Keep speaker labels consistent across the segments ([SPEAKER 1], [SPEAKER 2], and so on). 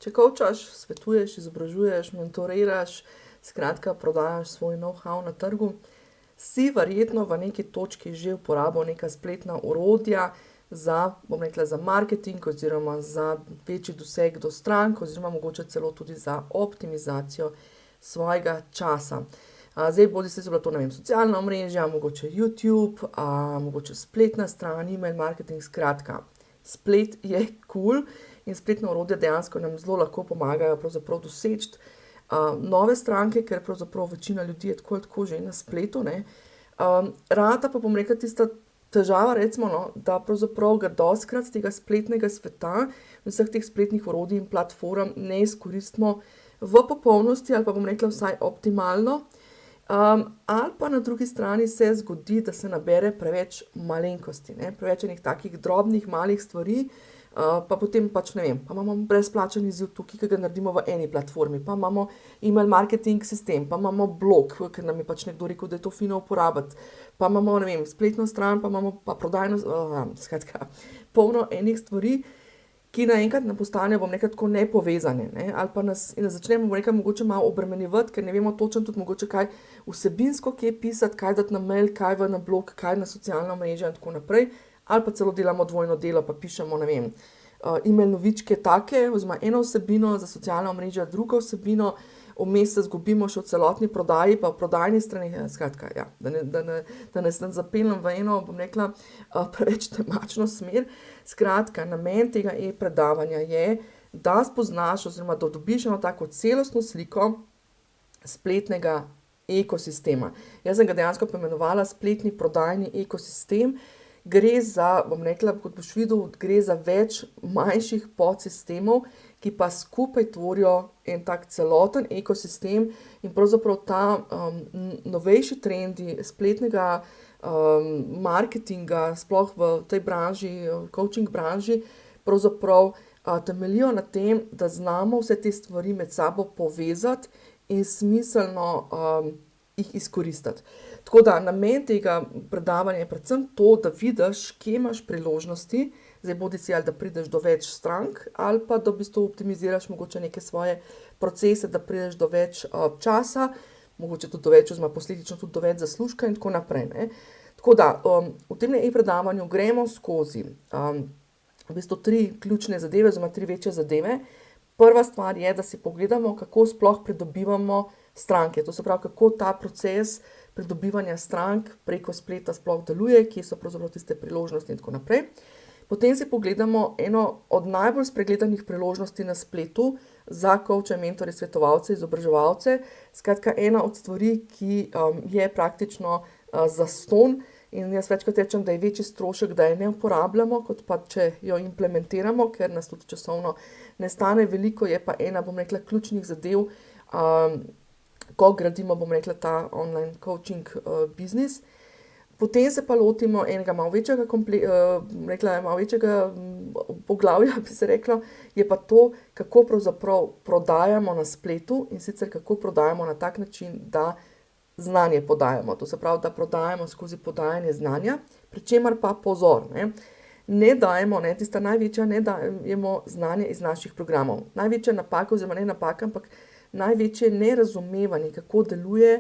[SPEAKER 1] Če coachaš, svetuješ, izobražuješ, mentoriraš, skratka prodajaš svoj know-how na trgu, si verjetno v neki točki že uporabil neka spletna orodja za, bom rekla, za marketing oziroma za večji doseg do strank oziroma mogoče celo tudi za optimizacijo svojega časa. Zdaj bodi se bila to, ne vem, socialna omrežja, mogoče YouTube, mogoče spletna stran, email marketing, skratka. Splet je cool in spletna orodja dejansko nam zelo lahko pomagajo pravzaprav doseči nove stranke, ker pravzaprav večina ljudi je tako ali tako že na spletu, ne. Rata pa bom rekla tista težava, recimo, no, da pravzaprav ga dostikrat z tega spletnega sveta, vseh teh spletnih orodij in platform ne izkoristimo v popolnosti ali pa bom rekla vsaj optimalno. Ali pa na drugi strani se zgodi, da se nabere preveč malenkosti, ne, preveč enih takih drobnih, malih stvari, pa potem pač ne vem, pa imamo brezplačen izziv tukaj, ki ga naredimo v eni platformi, pa imamo email marketing sistem, pa imamo blog, ker nam je pač nekdo rekel, da je to fino uporabiti, pa imamo, ne vem, spletno stran, pa imamo pa prodajno, skratka, polno enih stvari, ki naenkrat nam postanejo, bom rekla, tako nepovezane, ne, ali pa nas začnemo, bom rekla, mogoče malo obremenjevati, ker ne vemo točno tudi mogoče kaj vsebinsko kje pisati, kaj dati na mail, kaj na blog, kaj na socialna omrežja in tako naprej, ali pa celo delamo dvojno delo, pa pišemo, ne vem, email novičke take, oziroma eno vsebino, za socialna omrežja drugo vsebino, vmes se zgubimo še v celotni prodaji, pa v prodajni strani, skratka, ja, da ne zapeljem v eno, bom rekla, preveč temačno smer. Skratka, namen tega e-predavanja je, da spoznaš oziroma da dobiš eno tako celostno sliko spletnega ekosistema. Jaz sem ga dejansko poimenovala spletni prodajni ekosistem. Gre za, bom rekla, kot boš videl, gre za več manjših podsistemov, ki pa skupaj tvorijo en tak celoten ekosistem in pravzaprav ta novejši trendi spletnega marketinga, sploh v tej branži, coaching branži, pravzaprav temeljijo na tem, da znamo vse te stvari med sabo povezati in smiselno jih izkoristiti. Tako da namen tega predavanja je predvsem to, da vidiš, kje imaš priložnosti, zdaj bodisi ali da prideš do več strank, ali pa da v bistvu optimiziraš mogoče neke svoje procese, da prideš do več časa, mogoče tudi do več, oziroma posledično tudi do več zaslužka in tako naprej, ne. Tako da, v tem e-predavanju gremo skozi v bistvu 3 ključne zadeve, oziroma 3 večje zadeve. Prva stvar je, da si pogledamo, kako sploh pridobivamo stranke, to se pravi, kako ta proces pridobivanja strank preko spleta sploh deluje, kje so pravzaprav tiste priložnosti in tako naprej. Potem si pogledamo eno od najbolj spregledanih priložnosti na spletu za coache, mentorje, svetovalce, izobraževalce. Skratka, ena od stvari, ki je praktično zastonj in jaz večkrat rečem, da je večji strošek, da je ne uporabljamo, kot pa če jo implementiramo, ker nas tudi časovno ne stane veliko, je pa ena, bom rekla, ključnih zadev, ko gradimo, bom rekla, ta online coaching biznis. Potem se pa lotimo enega malo večjega, malo večjega poglavja, bi se reklo, je pa to, kako pravzaprav prodajamo na spletu in sicer kako prodajamo na tak način, da znanje podajamo. To se pravi, da prodajamo skozi podajanje znanja, pri čemer pa pozor, ne dajemo, tista največja, ne dajemo znanje iz naših programov. Največja napaka, oziroma ne napaka, ampak največje nerazumevanje, kako deluje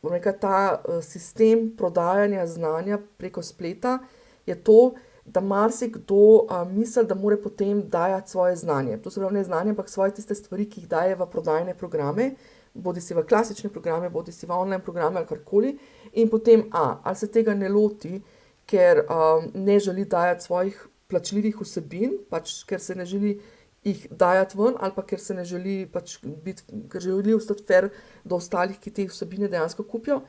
[SPEAKER 1] bom rekla, ta sistem prodajanja znanja preko spleta, je to, da marsikdo misli, da mora potem dajati svoje znanje. To se pravi, ne znanje, ampak svoje tiste stvari, ki jih daje v prodajne programe, bodisi v klasične programe, bodisi v online programe ali karkoli, in potem ali se tega ne loti, ker ne želi dajati svojih plačljivih vsebin, pač ker se ne želi jih dajati ven, ali pa ker se ne želi pač biti, ker želi ostati fair do ostalih, ki te vsebine dejansko kupijo,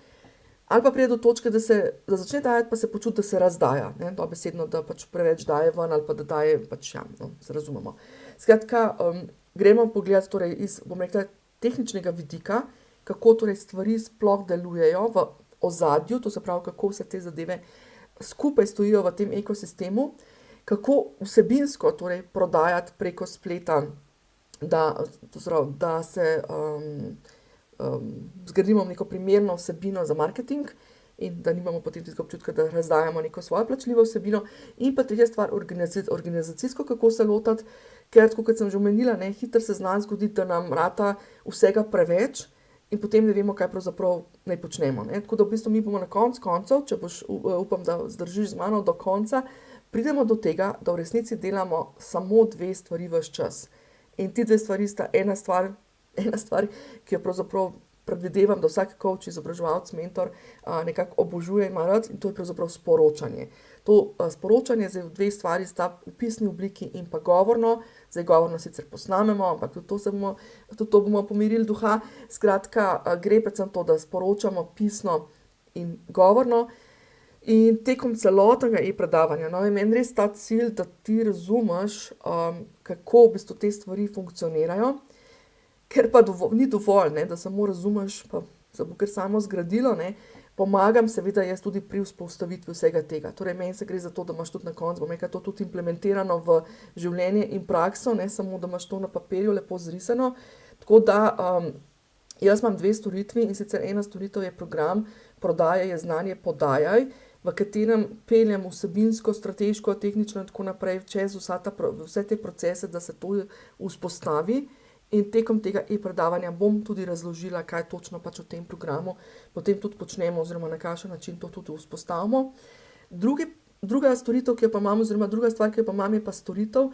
[SPEAKER 1] ali pa pride do točke, da začne dajati, pa se počuti, da se razdaja, dobesedno, da pač preveč daje ven, ali pa da daje, pač se razumemo. Skratka, gremo pogledati torej iz, bom rekla, tehničnega vidika, kako torej stvari sploh delujejo v ozadju, to se pravi, kako vse te zadeve skupaj stojijo v tem ekosistemu, kako vsebinsko torej prodajati preko spleta, da se zgradimo neko primerno vsebino za marketing in da nimamo potem tistega občutka, da razdajamo neko svojo plačljivo vsebino. In pa tretja stvar, organizacijsko, kako se lotiti, ker, tako kot sem že omenila, ne, hitro se zna zgoditi, da nam rata vsega preveč in potem ne vemo, kaj pravzaprav naj počnemo. Ne. Tako da v bistvu mi bomo na koncu koncev, če boš, upam, da zdržiš z mano do konca, pridemo do tega, da v resnici delamo samo 2 stvari ves čas. In ti 2 stvari sta ena stvar, ki jo pravzaprav predvidevam, da vsak coach, izobraževalec, mentor nekako obožuje in ima rad, in to je pravzaprav sporočanje. To sporočanje, zdaj 2 stvari sta v pisni obliki in pa govorno. Zdaj govorno sicer posnamemo, ampak tudi to bomo pomirili duha. Skratka, gre predvsem to, da sporočamo pisno in govorno. In tekom celotnega e-predavanja, no, je meni res ta cilj, da ti razumeš, kako v bistvu te stvari funkcionirajo, ker pa ni dovolj, ne, da samo razumeš, pa se bo kar samo zgradilo, ne. Pomagam seveda jaz tudi pri vzpostavitvi vsega tega. Torej, meni se gre za to, da imaš tudi na koncu, bom rekla, to tudi implementirano v življenje in prakso, ne samo, da imaš to na papirju lepo zrisano. Tako da jaz imam 2 storitvi, in sicer ena storitev je program Prodaja je znanje, podajaj, v katerem peljem vsebinsko, strateško, tehnično in tako naprej čez vse te procese, da se to vzpostavi. In tekom tega e-predavanja bom tudi razložila, kaj točno pač v tem programu potem tudi počnemo oziroma na kakšen način to tudi vzpostavimo. Druga storitev, ki jo pa imam, oziroma druga stvar, ki jo pa imam, je pa storitev,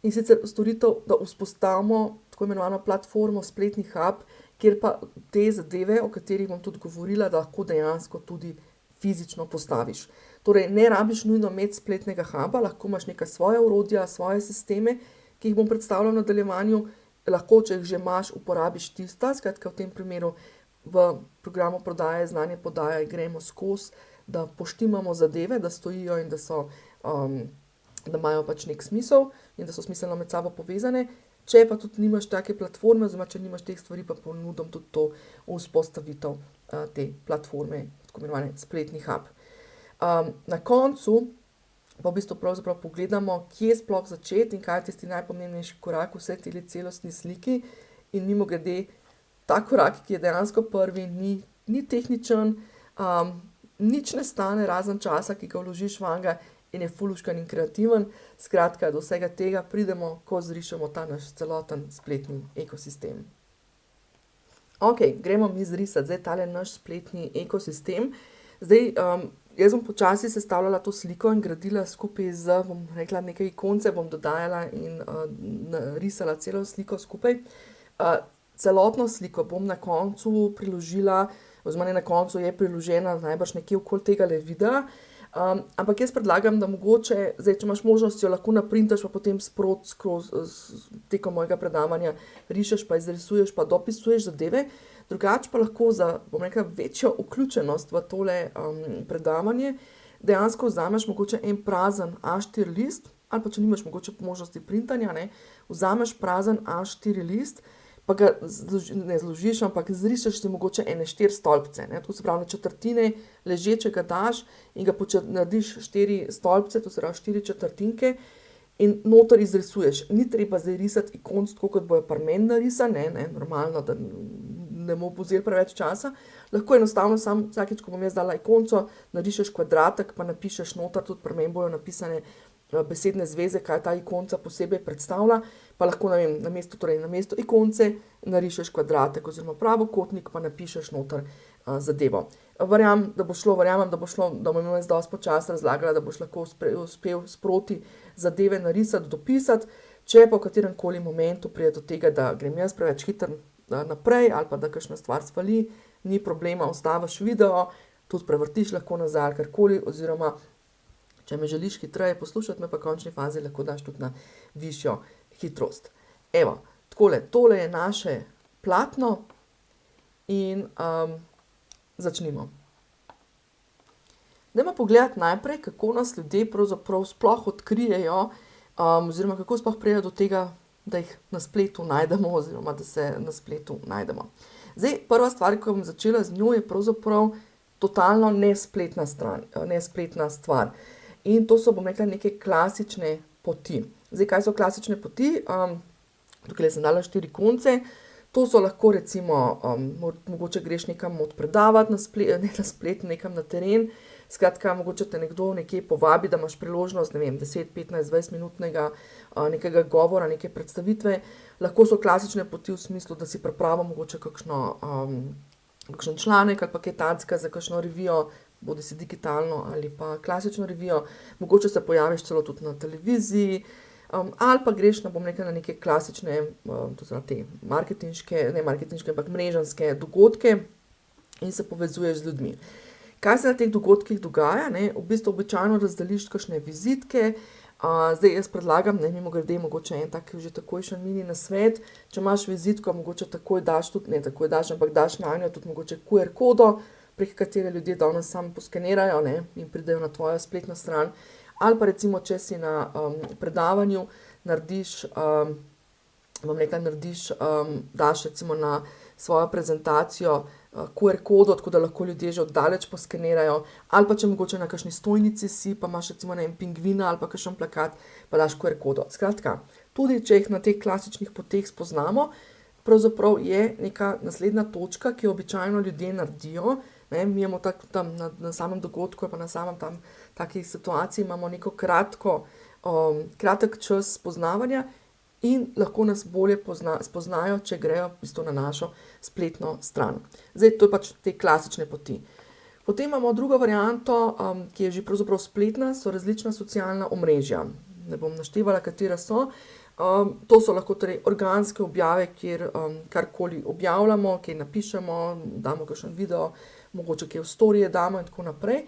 [SPEAKER 1] in sicer storitev, da vzpostavimo tako imenovano platformo, spletni hub, kjer pa te zadeve, o katerih bom tudi govorila, da lahko dejansko tudi fizično postaviš. Torej, ne rabiš nujno imeti spletnega huba, lahko imaš neka svoja orodja, svoje sisteme, ki jih bom predstavila v nadaljevanju. Lahko, če jih že imaš, uporabiš tista, skratka v tem primeru v programu Prodaja znanje, podajaj gremo skozi, da poštimamo zadeve, da stojijo in da imajo pač nek smisel in da so smiselno med sabo povezane. Če pa tudi nimaš take platforme, oziroma če nimaš teh stvari, pa ponudim tudi to vzpostavitev te platforme, tako imenovane spletni hub. Na koncu pa v bistvu pravzaprav pogledamo, kje sploh začeti in kaj je tisti najpomembnejši korak v vsej tej celostni sliki. In mimogrede, ta korak, ki je dejansko prvi, ni tehničen, nič ne stane razen časa, ki ga vložiš vanga, in je fuluškan in kreativen. Skratka, do vsega tega pridemo, ko zrišemo ta naš celoten spletni ekosistem. Ok, gremo mi zrisati zdaj tale naš spletni ekosistem. Zdaj, jaz bom počasi sestavljala to sliko in gradila skupaj z, bom rekla, nekaj ikonce, bom dodajala in risala celo sliko skupaj. Celotno sliko bom na koncu priložila, oziroma ne na koncu, je priložena najbrž nekje okoli tegale videa. Ampak jaz predlagam, da mogoče, zdaj, če imaš možnost, jo lahko naprintaš, pa potem sproti tekom mojega predavanja rišeš, pa izrisuješ, pa dopisuješ zadeve. Drugače pa lahko za, bom rekla, večjo vključenost v tole predavanje dejansko vzameš mogoče en prazen A4 list, ali pa če nimaš mogoče možnosti printanja, ne, vzameš prazen A4 list, pa ga ne zložiš, ampak zrišeš si mogoče ene 4 stolpce, ne, to se pravi na četrtine ležečega daš in ga narediš 4 stolpce, to se pravi 4 četrtinke, in noter izrisuješ. Ni treba zdaj risati ikonc, tako kot bojo pri meni narisane, ne, normalno, da ne bomo vzeli preveč časa. Lahko enostavno sam vsakič, ko bom jaz dala ikonco, narišeš kvadratek, pa napišeš noter, tudi pri meni bojo napisane besedne zveze, kaj ta ikonca posebej predstavlja, pa lahko, ne vem, namesto ikonce narišeš kvadratek oziroma pravokotnik, pa napišeš noter zadevo. Verjamem, da bo šlo, da bom jaz dosti počasi razlagala, da boš lahko uspel sproti zadeve narisati, dopisati. Če pa v katerem koli momentu pride do tega, da grem jaz preveč hitro naprej ali pa da kakšna stvar svali, ni problema, ustaviš video, tudi prevrtiš lahko nazaj ali karkoli, oziroma če me želiš hitreje poslušati, me pa v končni fazi lahko daš tudi na višjo hitrost. Evo, tole je naše platno in začnimo. Dajmo pogledati najprej, kako nas ljudje pravzaprav sploh odkrijejo, oziroma kako sploh pridejo do tega, da jih na spletu najdemo, oziroma da se na spletu najdemo. Zdaj, prva stvar, ko bom začela z njo, je pravzaprav totalno nespletna stvar. In to so, bom rekla, neke klasične poti. Zdaj, kaj so klasične poti? Tukaj sem dala 4 konce. To so lahko recimo, mogoče greš nekam odpredavati ne na splet, nekam na teren. Skratka, mogoče te nekdo nekje povabi, da imaš priložnost, ne vem, 10, 15, 20 minutnega nekega govora, neke predstavitve. Lahko so klasične poti v smislu, da si pripravo mogoče kakšen članek ali pa kaj takega za kakšno revijo, bodi si digitalno ali pa klasično revijo. Mogoče se pojaviš celo tudi na televiziji, ali pa greš na neke klasične, to so te marketinške, ampak mreženske dogodke in se povezuješ z ljudmi. Kaj se na teh dogodkih dogaja? Ne? V bistvu običajno razdeliš kakšne vizitke. Zdaj jaz predlagam, mimogrede, mogoče en tak že takojšen mini nasvet. Če imaš vizitko, mogoče takoj daš tudi, ampak daš na njo tudi mogoče QR kodo, prek katere ljudje danes sami poskenirajo, ne, in pridejo na tvojo spletno stran. Ali pa recimo, če si na predavanju, daš recimo na svojo prezentacijo QR kodo, tako da lahko ljudje že oddaleč poskenirajo. Ali pa če mogoče na kakšni stojnici si, pa imaš recimo pingvina ali pa kakšen plakat, pa daš QR kodo. Skratka, tudi če jih na teh klasičnih poteh spoznamo, pravzaprav je neka naslednja točka, ki jo običajno ljudje naredijo. Ne, mi imamo tam na samem dogodku, pa na samem tam taki situaciji imamo neko kratek čas spoznavanja in lahko nas bolje spoznajo, če grejo v bistvu na našo spletno stran. Zdaj, to je pač te klasične poti. Potem imamo drugo varianto, ki je že pravzaprav spletna, so različna socialna omrežja. Ne bom naštevala, katera so. To so lahko torej organske objave, kjer karkoli objavljamo, kjer napišemo, damo kakšen video, mogoče kje v storije damo in tako naprej.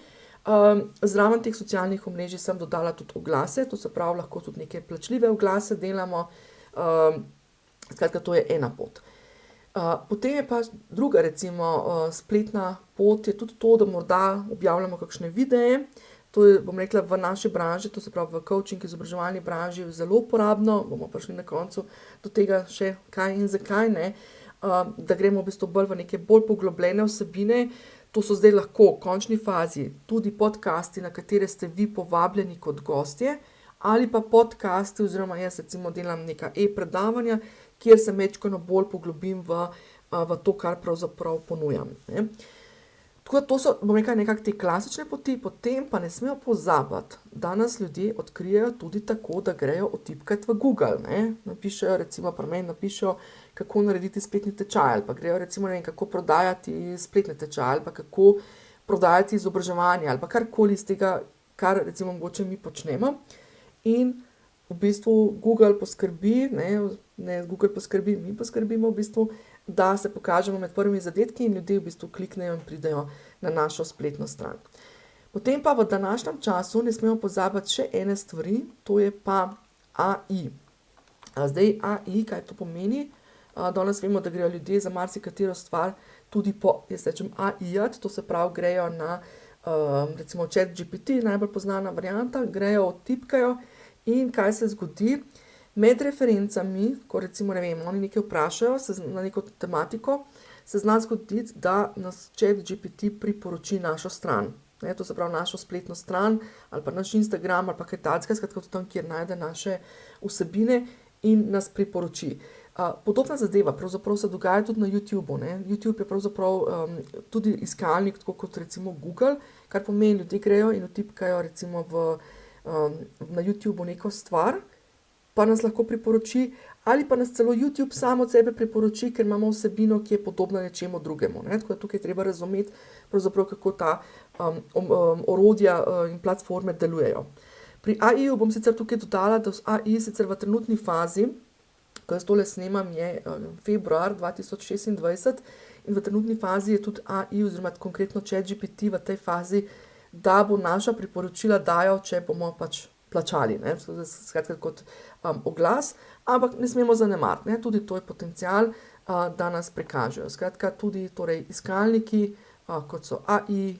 [SPEAKER 1] Zraven teh socialnih omrežij sem dodala tudi oglase, to se pravi, lahko tudi neke plačljive oglase delamo. Skratka, to je ena pot. Potem je pa druga, recimo, spletna pot, je tudi to, da morda objavljamo kakšne videe. To je, bom rekla, v naši branži, to se pravi v coaching izobraževalni branži, zelo uporabno. Bomo prišli na koncu do tega še kaj in zakaj, ne. Da gremo v bistvu bolj v neke bolj poglobljene vsebine. To so zdaj lahko v končni fazi tudi podcasti, na katere ste vi povabljeni kot gostje, ali pa podcasti, oziroma jaz recimo delam neka predavanja, kjer se majčkeno bolj poglobim v to, kar pravzaprav ponujam. Ne. Tako da to so, bom rekla, nekako te klasične poti, potem pa ne smemo pozabiti, da nas ljudje odkrijejo tudi tako, da grejo vtipkat v Google, ne. Napišejo, recimo pri meni napišejo, kako narediti spletni tečaj, ali pa grejo recimo, kako prodajati spletne tečaje, ali pa kako prodajati izobraževanje, ali pa karkoli iz tega, kar recimo mogoče mi počnemo. In v bistvu Google poskrbi, Google poskrbi, mi poskrbimo v bistvu, da se pokažemo med prvimi zadetki in ljudje v bistvu kliknejo in pridejo na našo spletno stran. Potem pa v današnjem času ne smemo pozabiti še ene stvari, to je pa AI. Zdaj AI, kaj to pomeni? Danes vemo, da grejo ljudje za marsikatero stvar tudi po, jaz rečem, AI-jat, to se pravi, grejo na recimo ChatGPT, najbolj poznana varianta, grejo, odtipkajo in kaj se zgodi? Med referencami, ko recimo, ne vem, oni nekaj vprašajo na neko tematiko, se zna zgoditi, da nas ChatGPT priporoči našo stran. Ne, to se pravi našo spletno stran ali pa naš Instagram ali pa kaj takega, skratka tam, kjer najde naše vsebine in nas priporoči. Podobna zadeva pravzaprav se dogaja tudi na YouTubeu. Ne. YouTube je pravzaprav tudi iskalnik, tako kot recimo Google, kar pomeni, ljudje grejo in vtipkajo recimo na YouTubeu neko stvar, pa nas lahko priporoči, ali pa nas celo YouTube samo od sebe priporoči, ker imamo vsebino, ki je podobna nečemu drugemu. Ne? Tako da tukaj treba razumeti, pravzaprav, kako ta orodja in platforme delujejo. Pri AI-ju bom sicer tukaj dodala, da AI sicer v trenutni fazi, ko jaz tole snemam, je februar 2026 in v trenutni fazi je tudi AI oziroma konkretno ChatGPT v tej fazi, da bo naša priporočila dajal, če bomo pač plačali, ne, skratka kot oglas, ampak ne smemo zanemariti, ne, tudi to je potencial, da nas prikažejo. Skratka, tudi torej iskalniki, kot so AI,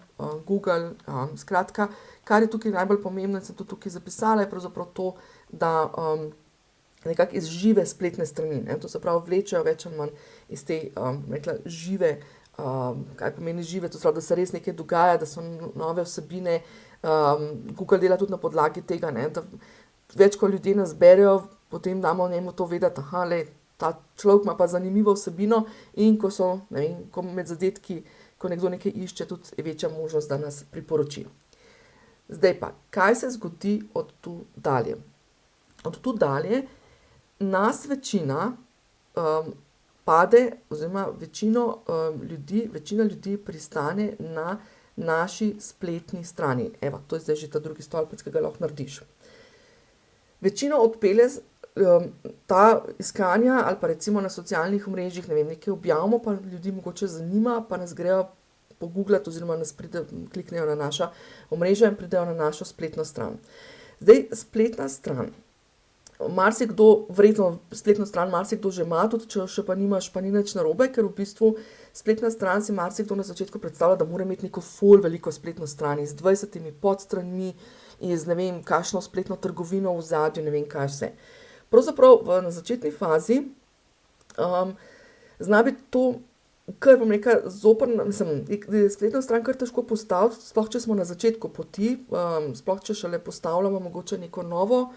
[SPEAKER 1] Google, skratka, kar je tukaj najbolj pomembno, sem to tukaj zapisala, je pravzaprav to, da nekako iz žive spletne strani, ne, to se pravi, vlečejo več ali manj iz te, rekla, žive, kaj pomeni žive, to se pravi, da se res nekaj dogaja, da so nove vsebine. Google dela tudi na podlagi tega, ne, da več, ko ljudje nas berejo, potem damo njemu to vedeti, ta človek ima pa zanimivo vsebino in ko med zadetki, ko nekdo nekaj išče, tudi je večja možnost, da nas priporoči. Zdaj pa, kaj se zgodi od tu dalje? Od tu dalje nas večina pade, oziroma večina ljudi pristane na naši spletni strani. Evo, to je zdaj že ta drugi stolpec, ki ga lahko narediš. Večino odpelje ta iskanja ali pa recimo na socialnih omrežjih, ne vem, nekaj objavimo, pa ljudi mogoče zanima, pa nas grejo pogooglati oziroma nas kliknejo na naša omrežja in pridejo na našo spletno stran. Zdaj, spletna stran. Marsikdo, verjetno spletno stran marsikdo že ima, tudi če še pa nimaš, pa ni nič narobe, ker v bistvu spletna stran si marsikdo na začetku predstavlja, da mora imeti neko ful veliko spletno stran z 20 podstranmi, z ne vem, kakšno spletno trgovino v zadju, ne vem kaj vse. Pravzaprav na začetni fazi zna biti to, kar bom rekla, zoprno, je spletno stran kar težko postaviti, sploh če smo na začetku poti, sploh če šele postavljamo mogoče neko nov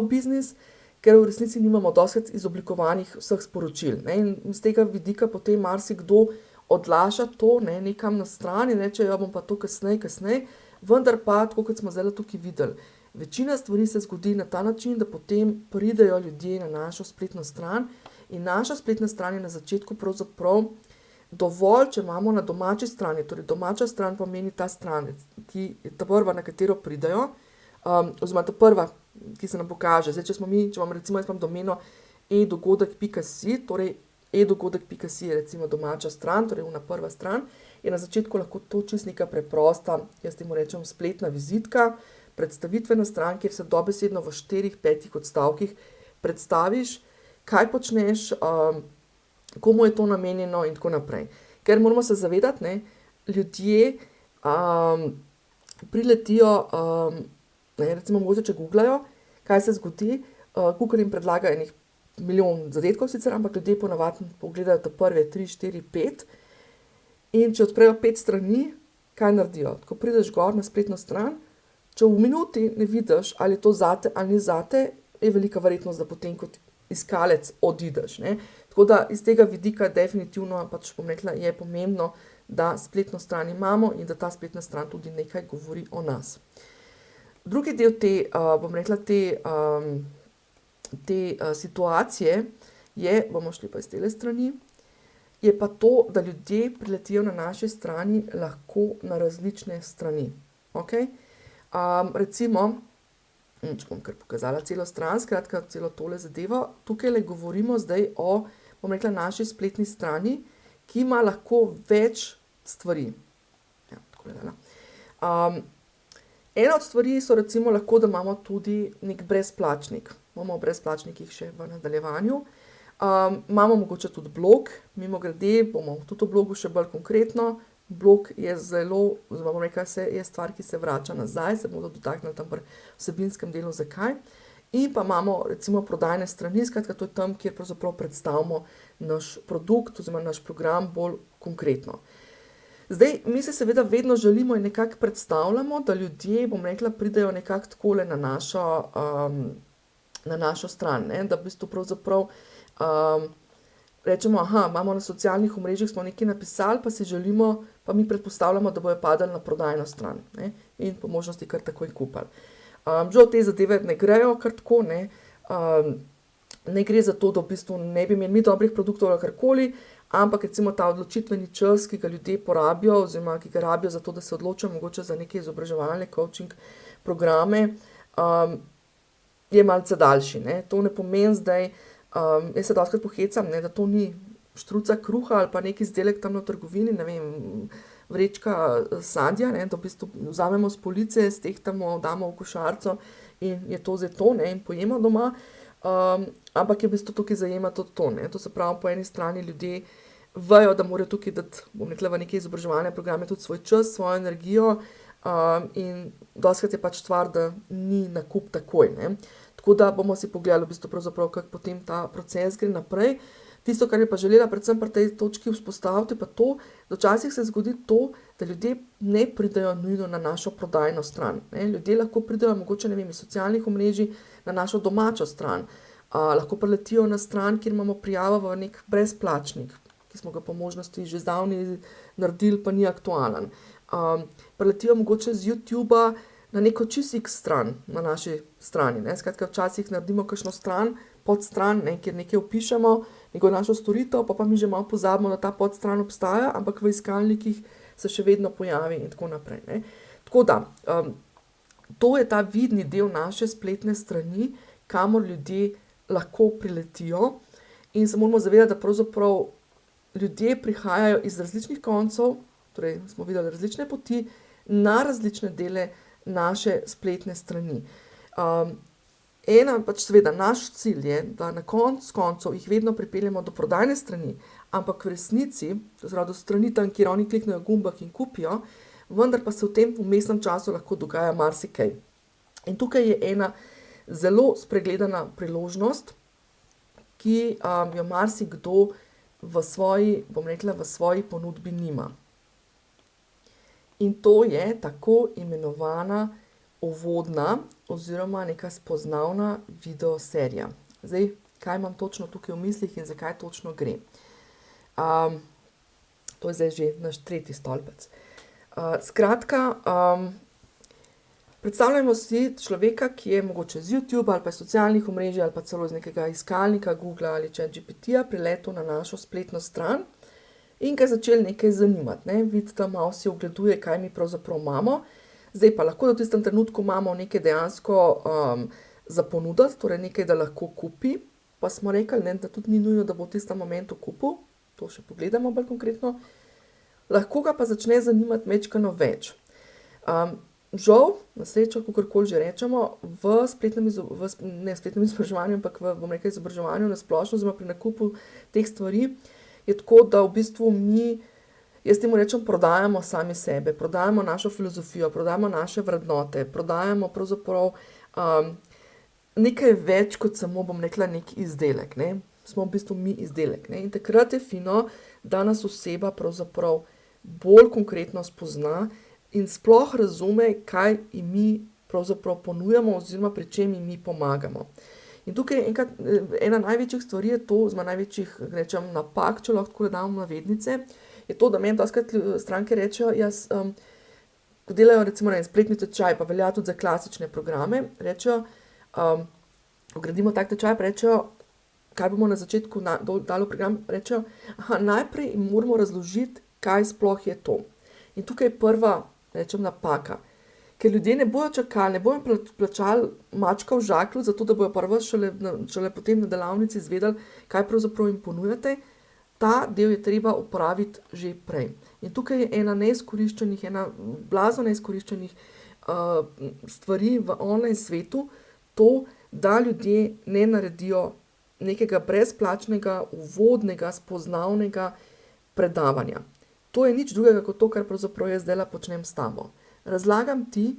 [SPEAKER 1] biznis, ker v resnici nimamo dostikrat izoblikovanih vseh sporočil. Ne? In z tega vidika potem marsikdo odlaša to, ne, nekam na strani, reče, ja, bom pa to kasneje, vendar pa, tako kot smo zdaj tukaj videli, večina stvari se zgodi na ta način, da potem pridejo ljudje na našo spletno stran in naša spletna stran je na začetku pravzaprav dovolj, če imamo na domači strani, torej domača stran pomeni ta stran, ki je ta prva, na katero pridejo, oziroma ta prva, ki se nam pokaže. Zdaj, če imam recimo, jaz imam domeno e-dogodek.si, torej e-dogodek.si je recimo domača stran, torej ona prva stran, je na začetku lahko to čisto neka preprosta, jaz temu rečem spletna vizitka, predstavitvena stran, kjer se dobesedno v 4-5 odstavkih predstaviš, kaj počneš, komu je to namenjeno in tako naprej. Ker moramo se zavedati, ne, ljudje priletijo, recimo mogoče, če googlajo, kaj se zgodi, Google jim predlaga enih milijon zadetkov sicer, ampak ljudje ponavadi pogledajo ta prve 3, 4, 5 in če odprejo 5 strani, kaj naredijo? Ko prideš gor na spletno stran, če v minuti ne vidiš, ali je to zate ali ni zate, je velika verjetnost, da potem kot iskalec odideš. Ne? Tako da iz tega vidika definitivno pač bom rekla, je pomembno, da spletno stran imamo in da ta spletna stran tudi nekaj govori o nas. Drugi del te situacije je, bomo šli pa iz tele strani, je pa to, da ljudje priletijo na naši strani lahko na različne strani. Okay? Recimo, če bom kar pokazala celo stran, skratka celo tole zadevo, tukaj le govorimo zdaj o, bom rekla, naši spletni strani, ki ima lahko več stvari. Ja, tako le. Ena od stvari so recimo lahko, da imamo tudi nek brezplačnik. Imamo o brezplačnikih še v nadaljevanju. Imamo mogoče tudi blog, mimogrede, bomo tudi o blogu še bolj konkretno. Blog je zelo, oziroma bom rekla, je stvar, ki se vrača nazaj, se bomo dotaknili tam pri vsebinskem delu, zakaj. In pa imamo recimo prodajne strani, skratka to je tam, kjer pravzaprav predstavimo naš produkt oziroma naš program bolj konkretno. Zdaj, mi se seveda vedno želimo in nekako predstavljamo, da ljudje, bom rekla, pridejo nekako takole na našo stran, ne? Da v bistvu pravzaprav rečemo, imamo na socialnih omrežjih, smo nekaj napisali, pa si želimo, pa mi predpostavljamo, da bojo padali na prodajno stran, ne? In po možnosti kar takoj kupali. Žal te zadeve ne grejo kar tako, ne? Ne gre za to, da v bistvu ne bi imeli mi dobrih produktov ali karkoli, ampak recimo ta odločitveni čas, ki ga ljudje porabijo oziroma ki ga rabijo za to, da se odločijo mogoče za neke izobraževalne coaching programe, je malce daljši. Ne? To ne pomeni zdaj, jaz se dostikrat pohecam, ne, da to ni štruca kruha ali pa neki izdelek tam na trgovini, ne vem, vrečka sadja, ne, da v bistvu vzamemo s police, stehtamo, damo v košarico in je to zdaj to, ne, in pojemo doma. Ampak je v bistvu tukaj zajema tudi to, ne. To se pravi, po eni strani ljudje vejo, da morajo tukaj dati, bom rekla, v neke izobraževalne programe tudi svoj čas, svojo energijo, in dostikrat je pač stvar, da ni nakup takoj, ne. Tako da bomo si pogledali v bistvu pravzaprav, kako potem ta proces gre naprej. Tisto, kar je pa želela predvsem pri tej točki vzpostaviti, pa to, da včasih se zgodi to, da ljudje ne pridejo nujno na našo prodajno stran, ne. Ljudje lahko pridejo mogoče, ne vem, iz socialnih omrežij na našo domačo stran. Lahko priletijo na stran, kjer imamo prijavo v nek brezplačnik, ki smo ga po možnosti že zdavnaj naredili, pa ni aktualen. preletijo mogoče z YouTuba na neko čist X stran na naši strani. Ne? Skratka, včasih naredimo kakšno stran, podstran, ne, kjer nekaj opišemo, neko našo storitev, pa mi že malo pozabimo, da ta podstran obstaja, ampak v iskalnikih se še vedno pojavi in tako naprej. Ne. Tako da, to je ta vidni del naše spletne strani, kamor ljudje lahko priletijo in se moramo zavedati, da pravzaprav ljudje prihajajo iz različnih koncev, torej smo videli različne poti, na različne dele naše spletne strani. Pač seveda naš cilj je, da na koncu jih vedno pripeljemo do prodajne strani, ampak v resnici, to zraven do strani tam, kjer oni kliknejo gumbek in kupijo, vendar pa se v tem vmesnem času lahko dogaja marsikaj. In tukaj je ena zelo spregledana priložnost, ki jo marsikdo v svoji ponudbi nima. In to je tako imenovana uvodna oziroma neka spoznavna videoserija. Zdaj, kaj imam točno tukaj v mislih in zakaj točno gre? To je zdaj že naš tretji stolpec. Skratka, predstavljamo si človeka, ki je mogoče z YouTube ali pa iz socialnih omrežij ali pa celo z nekega iskalnika Google ali ChatGPT-ja priletel na našo spletno stran in ga začel nekaj zanimati. Ne? Vidite, malo si ogleduje, kaj mi pravzaprav imamo. Zdaj pa lahko, da v tistem trenutku imamo nekaj dejansko za ponuditi, torej nekaj, da lahko kupi, pa smo rekli, ne, da tudi ni nujno, da bo v tistem momentu kupil, to še pogledamo bolj konkretno, lahko ga pa začne zanimati mečkano več. Žal, na srečo, kakorkoli že rečemo, v spletnem izobraževanju, ampak v izobraževanju na splošno, oziroma pri nakupu teh stvari, je tako, da v bistvu jaz temu rečem, prodajamo sami sebe, prodajamo našo filozofijo, prodajamo naše vrednote, prodajamo pravzaprav nekaj več kot samo, nek izdelek. Ne? Smo v bistvu mi izdelek. Ne? In takrat je fino, da nas oseba pravzaprav bolj konkretno spozna in sploh razume, kaj jim mi pravzaprav ponujamo oziroma pri čem jim mi pomagamo. In tukaj ena največjih stvari je to, oziroma največjih, rečem, napak, če lahko tako damo navednice, je to, da meni doskrat stranke rečejo, ko delajo recimo spletni tečaj, pa velja tudi za klasične programe, rečejo, ko gradimo tak tečaj, pa rečejo, kaj bomo na začetku dali v program, rečejo, najprej jim moramo razložiti, kaj sploh je to. In tukaj je prva, rečem, napaka. Ker ljudje ne bojo čakali, ne bojo plačali mačka v žaklju, zato da bojo prvo šele potem na delavnici izvedeli, kaj pravzaprav jim ponujate. Ta del je treba upraviti že prej. In tukaj je ena blazno neizkoriščenih stvari v online svetu, to, da ljudje ne naredijo nekega brezplačnega, uvodnega, spoznavnega predavanja. To je nič drugega kot to, kar pravzaprav jaz zdaj počnem s tabo. Razlagam ti,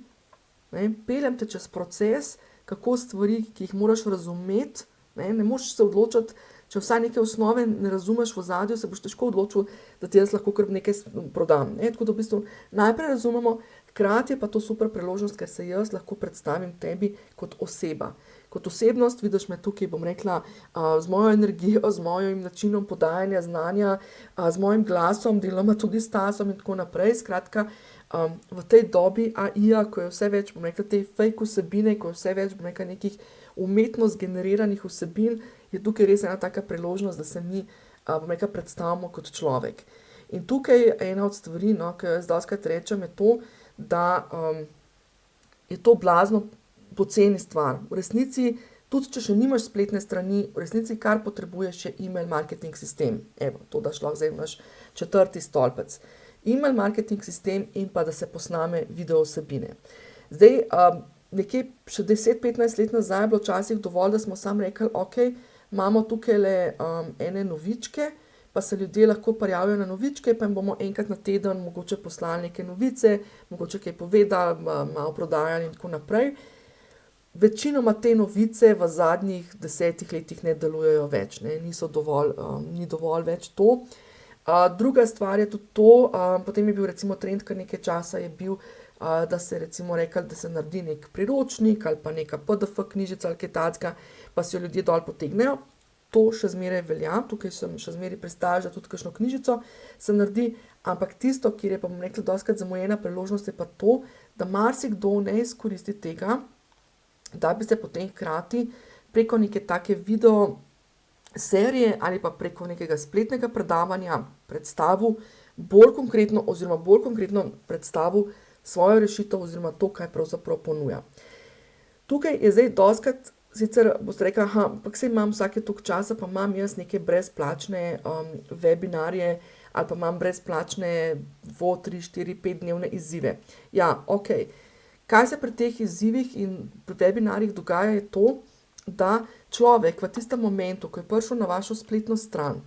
[SPEAKER 1] peljem te čez proces, kako stvari, ki jih moraš razumeti, ne moreš se odločiti, če vsaj neke osnove ne razumeš v ozadju, se boš težko odločil, da ti jaz lahko kar nekaj prodam. Tako da v bistvu najprej razumemo, hkrati je pa to super priložnost, ker se jaz lahko predstavim tebi kot oseba. Kot osebnost vidiš me tukaj, bom rekla, z mojo energijo, z mojim načinom podajanja znanja, z mojim glasom, deloma tudi s tasom in tako naprej. Skratka, v tej dobi AI-ja, ko je vse več, bom rekla, te fake vsebine, ko je vse več, bom rekla, nekih umetno zgeneriranih vsebin, je tukaj res ena taka priložnost, da se mi, bom rekla, predstavimo kot človek. In tukaj je ena od stvari, ki jaz dostikrat rečem, je to, da je to blazno poceni stvar. V resnici, tudi če še nimaš spletne strani, v resnici kar potrebuješ je email marketing sistem. Evo, to daš lahko zdaj naš četrti stolpec. Email marketing sistem in pa da se posname video vsebine. Zdaj, nekje še 10-15 let nazaj je bilo včasih dovolj, da smo sam rekli, ok, imamo tukaj le ene novičke, pa se ljudje lahko prijavijo na novičke, pa jim bomo enkrat na teden mogoče poslali neke novice, mogoče kaj povedali, malo prodajali in tako naprej. Večinoma te novice v zadnjih 10 letih ne delujejo več, ni dovolj več to. Druga stvar je tudi to, potem je bil recimo trend, kar nekaj časa je bil, da se recimo rekel, da se naredi nek priročnik ali pa neka PDF knjižica ali kaj takega, pa si jo ljudje dol potegnejo. to še zmeraj velja, tukaj sem še zmeraj pristala, da tudi kakšno knjižico se naredi, ampak tisto, kjer je pa bom rekla dostikrat zamujena priložnost, je pa to, da marsikdo ne izkoristi tega, da bi se potem hkrati preko neke take video serije ali pa preko nekega spletnega predavanja predstavil bolj konkretno predstavil svojo rešitev oziroma to, kaj pravzaprav ponuja. Tukaj je zdaj dostikrat, sicer boste rekli, ampak saj imam vsake toliko časa, pa imam jaz neke brezplačne webinarje ali pa imam brezplačne 2, 3, 4, 5 dnevne izzive. Ja, okej. Kaj se pri teh izzivih in pri webinarjih dogaja je to, da človek v tistem momentu, ko je prišel na vašo spletno stran,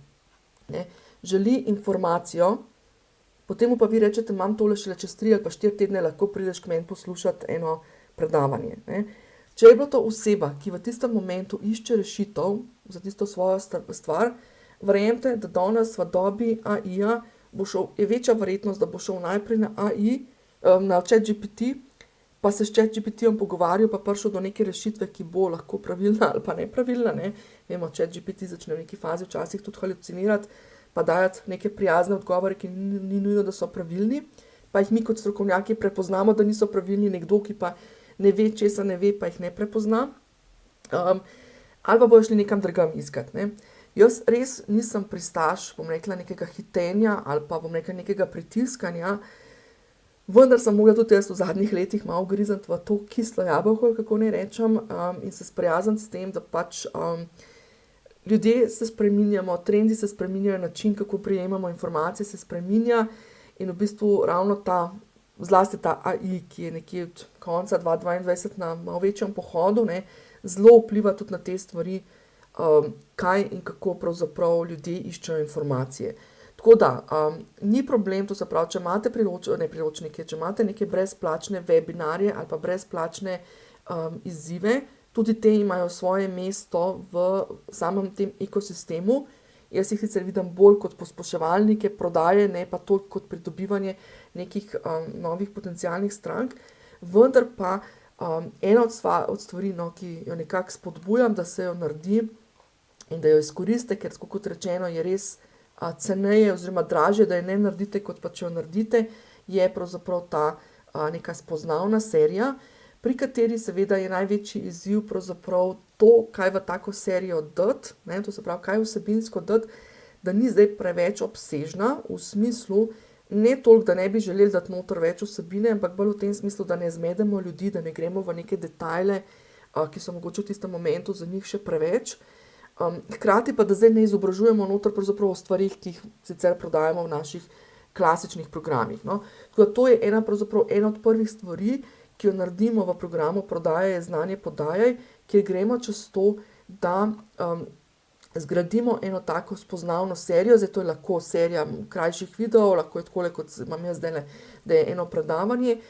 [SPEAKER 1] ne, želi informacijo, potem mu pa vi rečete, imam tole šele čez 3 ali pa 4 tedne, lahko prideš k meni poslušati eno predavanje. Ne. Če je bila to oseba, ki v tistem momentu išče rešitev za tisto svojo stvar, verjemite, da danes v dobi AI-ja je večja verjetnost, da bo šel najprej na AI, na ChatGPT, pa se s ChatGPT-om pogovarjal, pa prišel do neke rešitve, ki bo lahko pravilna ali pa nepravilna. Ne. Vemo, ChatGPT začne v neki fazi včasih tudi halucinirati, pa dajati neke prijazne odgovore, ki ni nujno, da so pravilni, pa jih mi kot strokovnjaki prepoznamo, da niso pravilni, nekdo, ki pa ne ve, česa ne ve, pa jih ne prepozna. Ali pa bojo šli nekam drugam iskat. Ne. Jaz res nisem pristaš, bom rekla, nekega hitenja ali pa bom rekla nekega pritiskanja, vendar sem mogla tudi jaz v zadnjih letih malo grizniti v to kislo jabolko, kako ne rečem, in se sprijazniti s tem, da pač ljudje se spreminjamo, trendi se spreminjajo, način, kako prejemamo informacije, se spreminja in v bistvu ravno zlasti ta AI, ki je nekje od konca 2022 na malo večjem pohodu, ne, zelo vpliva tudi na te stvari, kaj in kako pravzaprav ljudje iščejo informacije. Tako da, ni problem, to se pravi, če imate priročnike, če imate neke brezplačne webinarje ali pa brezplačne izzive, tudi te imajo svoje mesto v samem tem ekosistemu. Jaz jih sicer vidim bolj kot posploševalnike prodaje, ne pa toliko kot pridobivanje nekih novih potencialnih strank, vendar pa ena od stvari, no, ki jo nekako spodbujam, da se jo naredi in da jo izkoriste, ker kot rečeno je res ceneje oziroma dražje, da je ne naredite, kot pa če jo naredite, je pravzaprav ta neka spoznavna serija, pri kateri seveda je največji izziv pravzaprav to, kaj v tako serijo dati, ne, to se pravi, kaj vsebinsko dati, da ni zdaj preveč obsežna, v smislu, ne toliko, da ne bi želeli dati noter več vsebine, ampak bolj v tem smislu, da ne zmedemo ljudi, da ne gremo v neke detajle, ki so mogoče v tistem momentu za njih še preveč. Hkrati pa, da zdaj ne izobražujemo noter pravzaprav o stvarih, ki jih sicer prodajamo v naših klasičnih programih. No. Tako da to je ena od prvih stvari, ki jo naredimo v programu Prodaje je znanje podajaj, kjer gremo čez to, da zgradimo eno tako spoznavno serijo, zdaj to je lahko serija krajših videov, lahko je takole, kot imam jaz zdajle, da je eno predavanje.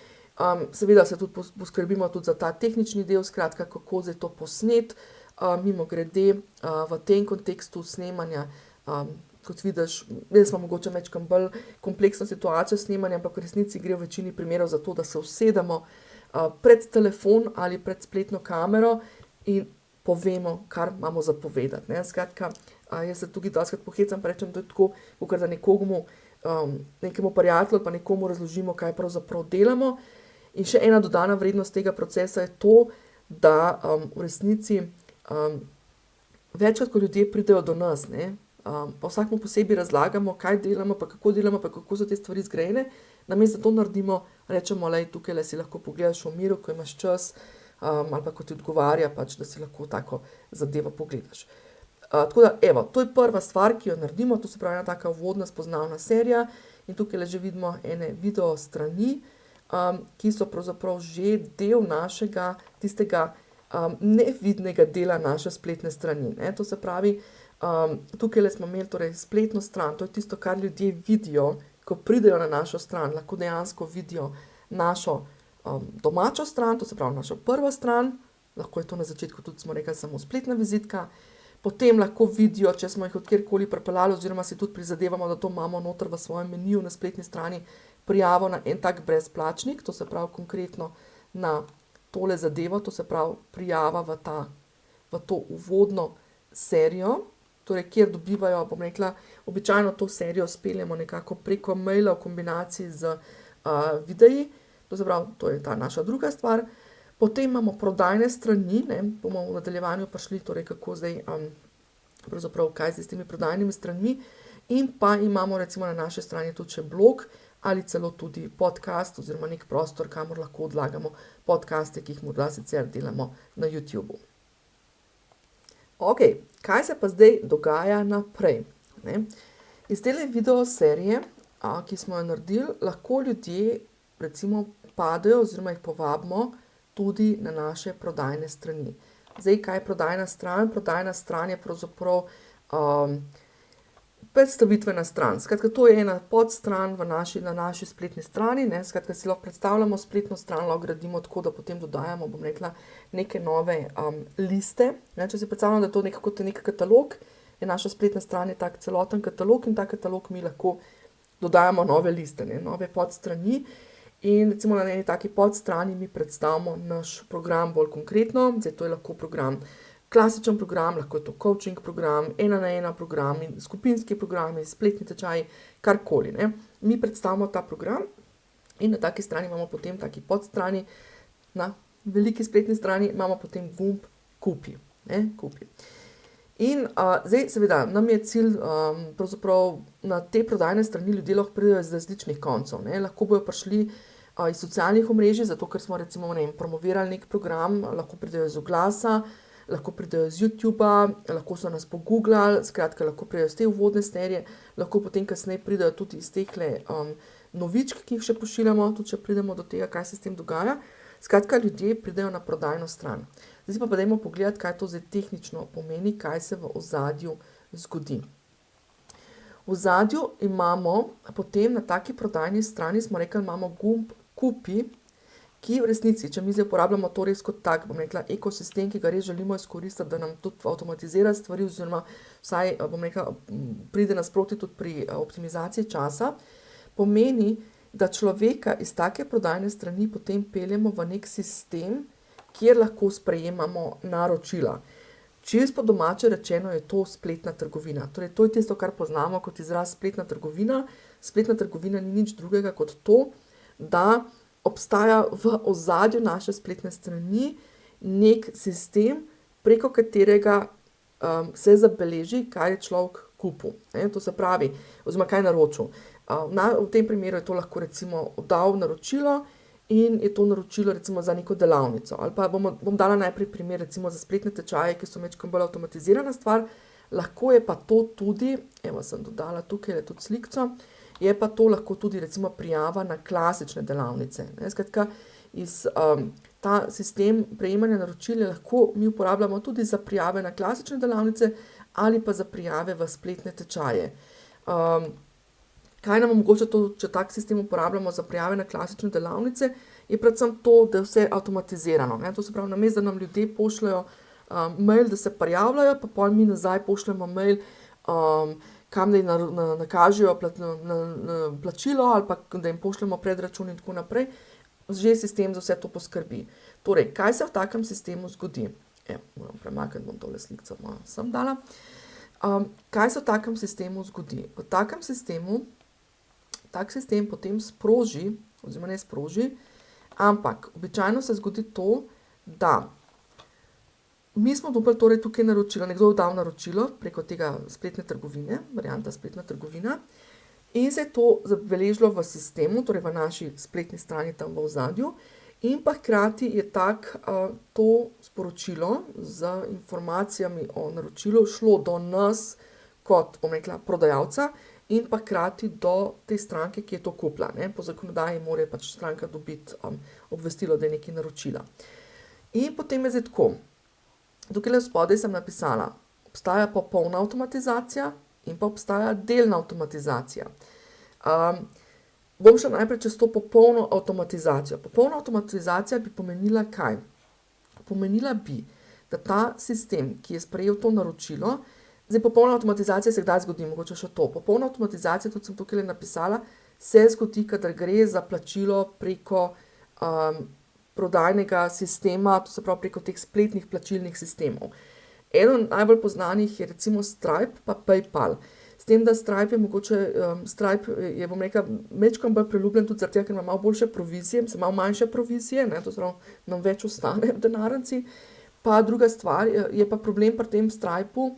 [SPEAKER 1] Seveda se tudi poskrbimo tudi za ta tehnični del, skratka, kako zdaj to posnet, mimo grede v tem kontekstu snemanja, kot vidiš, jaz imam mogoče mečkam bolj kompleksno situacijo snemanja, ampak v resnici gre v večini primerov za to, da se usedemo pred telefon ali pred spletno kamero in povemo, kar imamo za povedati. Ne. Skratka, jaz se tukaj dostikrat pohecam, pa rečem, da je tako, kakor da nekemu prijatelju pa nekomu razložimo, kaj pravzaprav delamo. In še ena dodana vrednost tega procesa je to, da v resnici večkrat, ko ljudje pridejo do nas, ne, pa vsakmu posebej razlagamo, kaj delamo, pa kako so te stvari zgrajene, namesto da to naredimo, rečemo, lej, tukaj si lahko pogledaš v miru, ko imaš čas, ali pa ko ti odgovarja, pač, da si lahko tako zadevo pogledaš. Tako da, evo, to je prva stvar, ki jo naredimo, to se pravi ena taka uvodna spoznavna serija in tukaj že vidimo ene video strani, ki so pravzaprav že del našega, tistega nevidnega dela naše spletne strani. Ne. To se pravi, tukaj smo imeli torej spletno stran, to je tisto, kar ljudje vidijo, ko pridejo na našo stran, lahko dejansko vidijo našo domačo stran, to se pravi našo prvo stran, lahko je to na začetku tudi, smo rekli, samo spletna vizitka, potem lahko vidijo, če smo jih od kjerkoli pripeljali oziroma si tudi prizadevamo, da to imamo noter v svojem meniju na spletni strani, prijavo na en tak brezplačnik, to se pravi konkretno na tole zadevo, to se pravi prijava v to uvodno serijo, torej kjer dobivajo, bom rekla, običajno to serijo speljemo nekako preko maila v kombinaciji z videi, to se pravi, to je ta naša druga stvar. Potem imamo prodajne strani, ne, bomo v nadaljevanju prišli, torej kako zdaj, pravzaprav kaj zdaj s temi prodajnimi stranmi, in pa imamo recimo na naši strani tudi še blog ali celo tudi podcast oziroma nek prostor, kamor lahko odlagamo podcaste, ki jih morda sicer delamo na YouTubeu. Ok, kaj se pa zdaj dogaja naprej? Ne? Iz tele video serije, ki smo jo naredili, lahko ljudje recimo padejo oziroma jih povabimo tudi na naše prodajne strani. Zdaj, kaj je prodajna stran? Prodajna stran je pravzaprav predstavitvena stran. Skratka, to je ena podstran na naši spletni strani. Ne? Skratka, si lahko predstavljamo spletno stran, lahko gradimo tako, da potem dodajamo, bom rekla, neke nove liste. Ne? Če si predstavljamo, da je to nekako nek katalog, je naša spletna stran je tak celoten katalog in ta katalog mi lahko dodajamo nove liste, ne? Nove podstrani. In recimo na eni taki podstrani mi predstavimo naš program bolj konkretno. Zdaj, to je lahko program, klasičen program, lahko je to coaching program, 1-na-1 program, skupinski programi, spletni tečaji, karkoli. Ne? Mi predstavimo ta program in na taki strani imamo potem taki podstrani, na veliki spletni strani imamo potem gumb kupi. Ne? Kupi. In zdaj seveda nam je cilj, pravzaprav na te prodajne strani ljudje lahko pridejo iz različnih koncev. Ne? Lahko bojo prišli iz socialnih omrežij, zato ker smo recimo promovirali nek program, lahko pridejo iz oglasa, lahko pridejo iz YouTubea, lahko so nas pogooglali, skratka, lahko pridejo iz te uvodne serije, lahko potem kasneje pridejo tudi iz tehle novičk, ki jih še pošiljamo, tudi če pridemo do tega, kaj se s tem dogaja. Skratka, ljudje pridejo na prodajno stran. Zdaj pa dajmo pogledati, kaj to zdaj tehnično pomeni, kaj se v ozadju zgodi. V ozadju imamo potem na taki prodajni strani, smo rekli, imamo gumb kupi, ki v resnici, če mi zdaj uporabljamo to res kot tak, bom rekla, ekosistem, ki ga res želimo izkoristiti, da nam tudi avtomatizira stvari oziroma vsaj, bom rekla, pride nasproti tudi pri optimizaciji časa, pomeni, da človeka iz take prodajne strani potem peljemo v nek sistem, kjer lahko sprejemamo naročila. Čisto domače rečeno je to spletna trgovina. Torej, to je tisto, kar poznamo kot izraz spletna trgovina. Spletna trgovina ni nič drugega kot to, da obstaja v ozadju naše spletne strani nek sistem, preko katerega se zabeleži, kaj je človek kupil. To se pravi, oziroma kaj je naročil. V tem primeru je to lahko recimo dal naročilo in je to naročilo recimo za neko delavnico. Ali pa bom dala najprej primer recimo za spletne tečaje, ki so malo bolj avtomatizirana stvar. Lahko je pa to tudi, evo sem dodala tukaj je tudi slikco, je pa to lahko tudi recimo prijava na klasične delavnice. Skratka, ta sistem prejemanja naročil lahko mi uporabljamo tudi za prijave na klasične delavnice ali pa za prijave v spletne tečaje. Kaj nam omogoča to, če tak sistem uporabljamo za prijave na klasične delavnice, je predvsem to, da je vse avtomatizirano. To se pravi, namesto da nam ljudje pošljajo mail, da se prijavljajo, pa pol mi nazaj pošljemo mail, kam da jim nakažejo plačilo ali pa da jim pošljemo predračun in tako naprej, že sistem za vse to poskrbi. Torej, kaj se v takem sistemu zgodi? Moram premakniti, bom tole slikco sem dala. Kaj se v takem sistemu zgodi? V takem sistemu, tak sistem potem sproži, oziroma ne sproži, ampak običajno se zgodi to, da mi smo dobili torej tukaj naročilo, nekdo je dal naročilo preko tega spletne trgovine, varianta spletna trgovina, in se je to zabeležilo v sistemu, torej v naši spletni strani tam v ozadju, in pa hkrati je to sporočilo z informacijami o naročilu šlo do nas kot, bom rekla, prodajalca in pa hkrati do te stranke, ki je to kupila. Po zakonodaji mora pač stranka dobiti obvestilo, da je nekaj naročila. In potem je zdaj tako. Tukaj spodaj sem napisala, obstaja popolna avtomatizacija in pa obstaja delna avtomatizacija. Bom šla najprej čez to popolno avtomatizacijo. Popolna avtomatizacija bi pomenila kaj? Pomenila bi, da ta sistem, ki je sprejel to naročilo, zdaj popolna avtomatizacija se kdaj zgodi, mogoče še to. Popolna avtomatizacija, tudi sem tukaj napisala, se zgodi, kadar gre za plačilo preko prodajnega sistema, to se pravi preko teh spletnih plačilnih sistemov. Eden najbolj poznanih je recimo Stripe pa PayPal. S tem, da Stripe je mogoče, Stripe je, bom rekla, majčkeno bolj priljubljen tudi zaradi tega, ker ima malo boljše provizije, malo manjše provizije, ne, to zelo nam več ostane v denarnici. Pa druga stvar, je pa problem pri tem Stripeu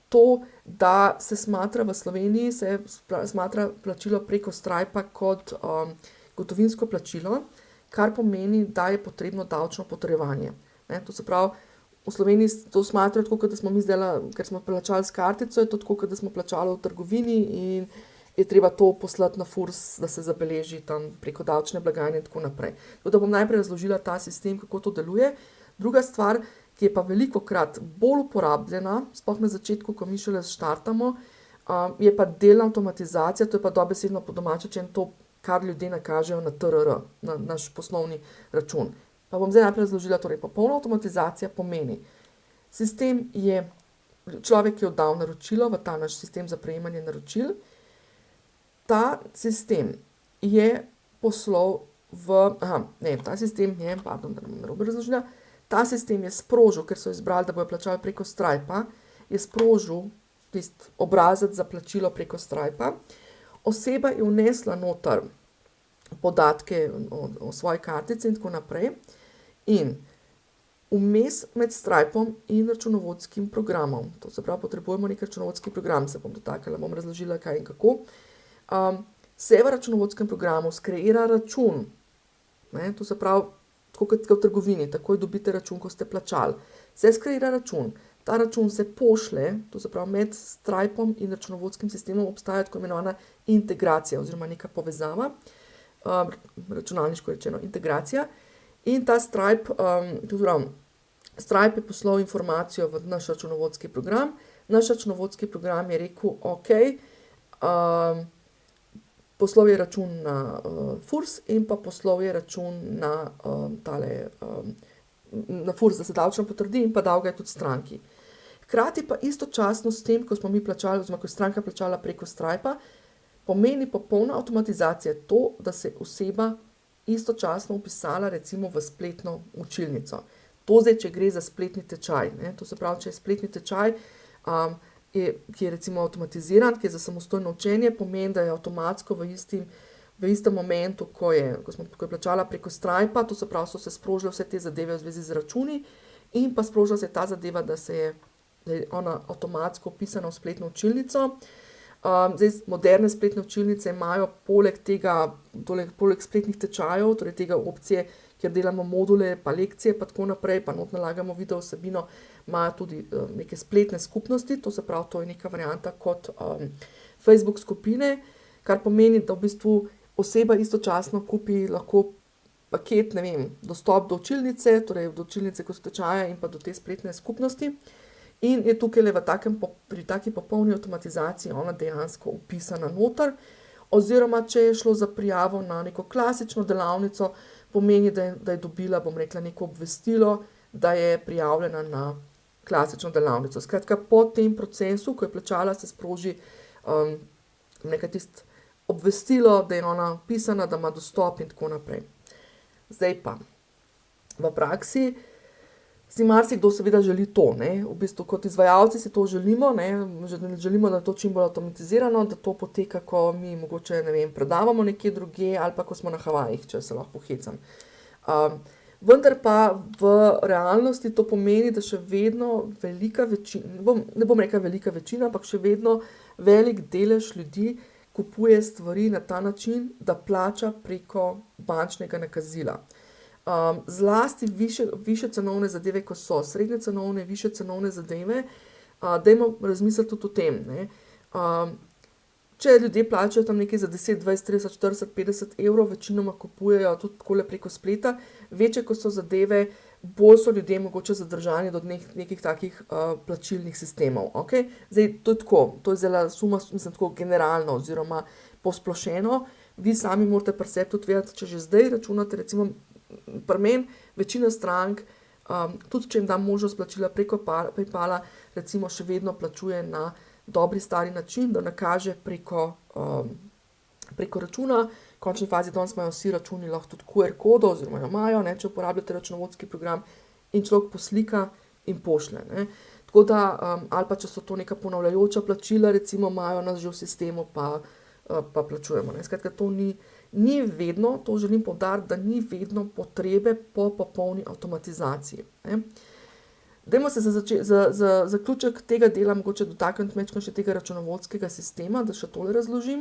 [SPEAKER 1] to, da se smatra v Sloveniji, se smatra plačilo preko Stripa kot gotovinsko plačilo, kar pomeni, da je potrebno davčno potrjevanje. Ne, to se pravi, v Sloveniji to smatrajo tako, kot da smo mi zdaj, ker smo plačali s kartico, je to tako, kot da smo plačali v trgovini in je treba to poslati na FURS, da se zabeleži tam preko davčne blagajne in tako naprej. Tako da bom najprej razložila ta sistem, kako to deluje. Druga stvar, ki je pa velikokrat bolj uporabljena, sploh na začetku, ko mi šele štartamo, je pa delna avtomatizacija, to je pa dobesedno po domače, če to, kar ljudje nakažejo na TRR, na naš poslovni račun. Pa bom zdaj najprej razložila, torej popolna avtomatizacija pomeni, sistem je, človek je oddal naročilo v ta naš sistem za prejemanje naročil, ta sistem je poslal ta sistem je, da bom narobe razložila, ta sistem je sprožil, ker so izbrali, da bojo plačali preko Stripa, je sprožil tisti obrazec za plačilo preko Stripa, oseba je vnesla noter podatke o svoji kartici in tako naprej in vmes med Stripom in računovodskim programom, to se pravi, potrebujemo nek računovodski program, se bom dotaknila, bom razložila, kaj in kako, se v računovodskem programu skreira račun, ne, to se pravi, tako kot v trgovini, takoj dobite račun, ko ste plačali, se skreira račun, ta račun se pošle, to se pravi, med Stripom in računovodskim sistemom obstaja tako imenovana integracija oziroma neka povezava, računalniško rečeno integracija, in ta Stripe, Stripe je poslal informacijo v naš računovodski program, naš računovodski program je rekel, ok, poslal je račun na FURS in pa poslal je račun na na FURS, da se davčno potrdi in pa dal ga je tudi stranki. Hkrati pa istočasno s tem, ko smo mi plačali, oziroma ko je stranka plačala preko Stripa, pomeni popolna avtomatizacija to, da se oseba istočasno vpisala recimo v spletno učilnico. To zdaj, če gre za spletni tečaj, ne, to se pravi, če je spletni tečaj, ki je recimo avtomatiziran, ki je za samostojno učenje, pomeni, da je avtomatsko v istem momentu, ko je plačala preko Stripa, to se pravi, so se sprožile vse te zadeve v zvezi z računi in pa sprožila se je ta zadeva, da je ona avtomatsko vpisana v spletno učilnico. Zdaj, moderne spletne učilnice imajo poleg tega, poleg spletnih tečajev, torej tega opcije, kjer delamo module, pa lekcije, pa tako naprej, pa not nalagamo video vsebino, imajo tudi neke spletne skupnosti, to se pravi, to je neka varianta kot Facebook skupine, kar pomeni, da v bistvu oseba istočasno kupi lahko paket, ne vem, dostop do učilnice, torej do učilnice kot tečaja in pa do te spletne skupnosti. In je tukaj pri taki popolni avtomatizaciji ona dejansko vpisana noter, oziroma če je šlo za prijavo na neko klasično delavnico, pomeni, da je dobila, bom rekla, neko obvestilo, da je prijavljena na klasično delavnico. Skratka, po tem procesu, ko je plačala, se sproži nekaj tisto obvestilo, da je ona vpisana, da ima dostop in tako naprej. Zdaj pa, v praksi si marsikdo seveda želi to, ne, v bistvu kot izvajalci si to želimo, ne, želimo, da je to čim bolj avtomatizirano, da to poteka, ko mi mogoče, ne vem, predavamo nekje drugje ali pa ko smo na Havajih, če se lahko pohecam. Vendar pa v realnosti to pomeni, da še vedno velika večina, ne bom rekla velika večina, ampak še vedno velik delež ljudi kupuje stvari na ta način, da plača preko bančnega nakazila. Zlasti više cenovne zadeve, ko so srednje cenovne, više cenovne zadeve, dajmo razmisliti tudi o tem, ne. Če ljudje plačajo tam nekaj za 10, 20, 30, 40, 50 evrov, večinoma kupujejo tudi takole preko spleta, večje, ko so zadeve, bolj so ljudje mogoče zadržani do nekih takih plačilnih sistemov, ok. Zdaj, to je tako, to je zdaj suma, mislim, tako generalno oziroma posplošeno, vi sami morate pri sebi tudi vedeti, če že zdaj računate, recimo, pri meni večina strank, tudi če jim dam možnost plačila preko PayPala, recimo še vedno plačuje na dobri stari način, da nakaže preko računa. V končni fazi danes imajo vsi računi lahko tudi QR kodo oziroma jo imajo, ne, če uporabljate računovodski program in človek poslika in pošlje, ne. Tako Tako da, ali pa če so to neka ponavljajoča plačila, recimo imajo nas že v sistemu, pa plačujemo. Ne. Skratka, to ni vedno, to želim poudariti, da ni vedno potrebe po popolni avtomatizaciji. Ne. Dajmo se za zaključek tega dela mogoče dotakniti majčkeno še tega računovodskega sistema, da še tole razložim.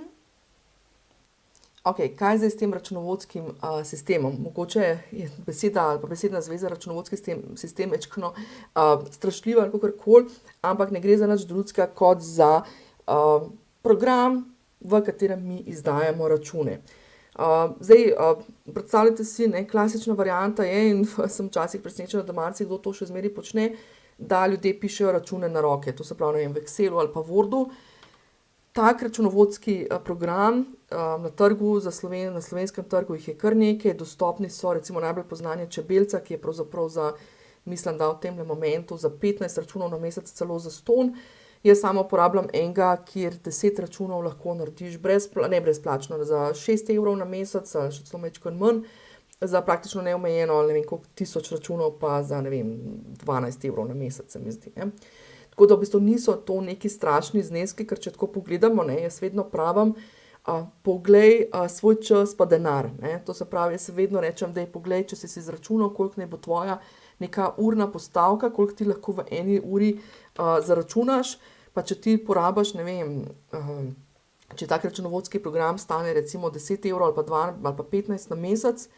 [SPEAKER 1] Okej, kaj zdaj s tem računovodskim sistemom? Mogoče je beseda ali pa besedna zveza računovodski sistem majčkeno strašljiva ali kakorkoli, ampak ne gre za nič drugega kot za program, v katerem mi izdajamo račune. Zdaj, predstavljajte si, ne, klasična varianta je, in sem včasih presenečena, da marsikdo to še zmeraj počne, da ljudje pišejo račune na roke, to se pravi, ne vem, v Excelu ali pa Wordu. Tak računovodski program na trgu, na slovenskem trgu jih je kar nekaj, dostopni so, recimo najbolj poznan je Čebelca, ki je pravzaprav za, mislim, da v temle momentu za 15 računov na mesec celo zastonj. Jaz sama uporabljam enega, kjer 10 računov lahko narediš brezplačno, za 6 evrov na mesec ali še celo majčkeno manj, za praktično neomejeno, ne vem koliko, 1000 računov pa za, ne vem, 12 evrov na mesec, se mi zdi, ne. Tako da v bistvu niso to neki strašni zneski, ker če tako pogledamo, ne, jaz vedno pravim, poglej svoj čas pa denar, ne. To se pravi, jaz vedno rečem, daj poglej, če si izračunal, koliko naj bo tvoja neka urna postavka, koliko ti lahko v eni uri zaračunaš, pa če ti porabiš, ne vem, če tak računovodski program stane recimo 10 evrov ali pa 15 na mesec,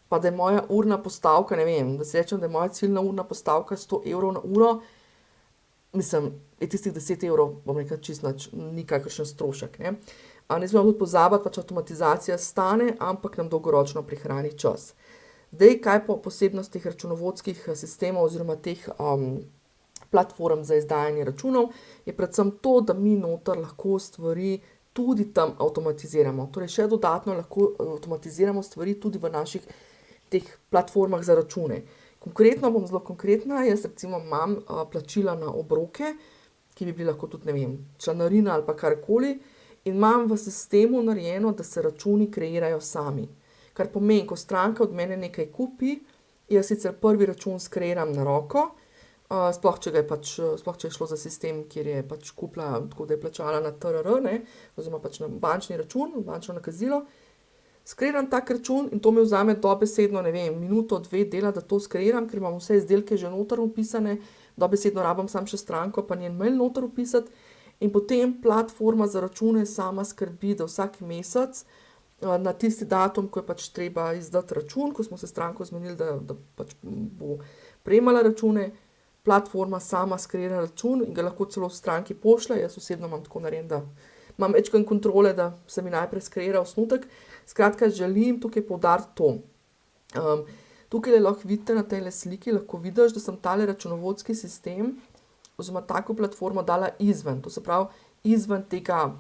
[SPEAKER 1] pa da je moja urna postavka, ne vem, da si rečem, da je moja ciljna urna postavka 100 evrov na uro, mislim, je tistih 10 evrov, bom rekla, čisto nič, ni kakršen strošek, ne. Ne smemo tudi pozabiti, pač avtomatizacija stane, ampak nam dolgoročno prihrani čas. Zdaj, kaj po posebnostih računovodskih sistemov oziroma teh platform za izdajanje računov, je predvsem to, da mi noter lahko stvari tudi tam avtomatiziramo. Torej, še dodatno lahko avtomatiziramo stvari tudi v naših teh platformah za račune. Konkretno, bom zelo konkretna, jaz recimo imam plačila na obroke, ki bi bili lahko tudi, ne vem, članarina ali pa karkoli, in imam v sistemu narejeno, da se računi kreirajo sami. Kar pomeni, ko stranka od mene nekaj kupi, jaz sicer prvi račun skreiram na roko, sploh če je šlo za sistem, kjer je pač kupila, tako da je plačala na TRR, ne, oziroma pač na bančni račun, bančno nakazilo. Skreiram tak račun in to mi vzame dobesedno, ne vem, minuto, 2 dela, da to skreiram, ker imam vse izdelke že noter vpisane, dobesedno rabim samo še stranko pa njen mail noter vpisati in potem platforma za račune sama skrbi, da vsak mesec na tisti datum, ko je pač treba izdati račun, ko smo se stranko zmenili, da pač bo prejemala račune, platforma sama skreira račun in ga lahko celo v stranki pošlje. Jaz osebno imam tako narejen, da imam večkrat kontrole, da se mi najprej skreira osnutek. Skratka, želim tukaj poudariti to. Tukaj lahko vidite na tej sliki, lahko vidiš, da sem tale računovodski sistem oziroma tako platformo dala izven, to se pravi izven tega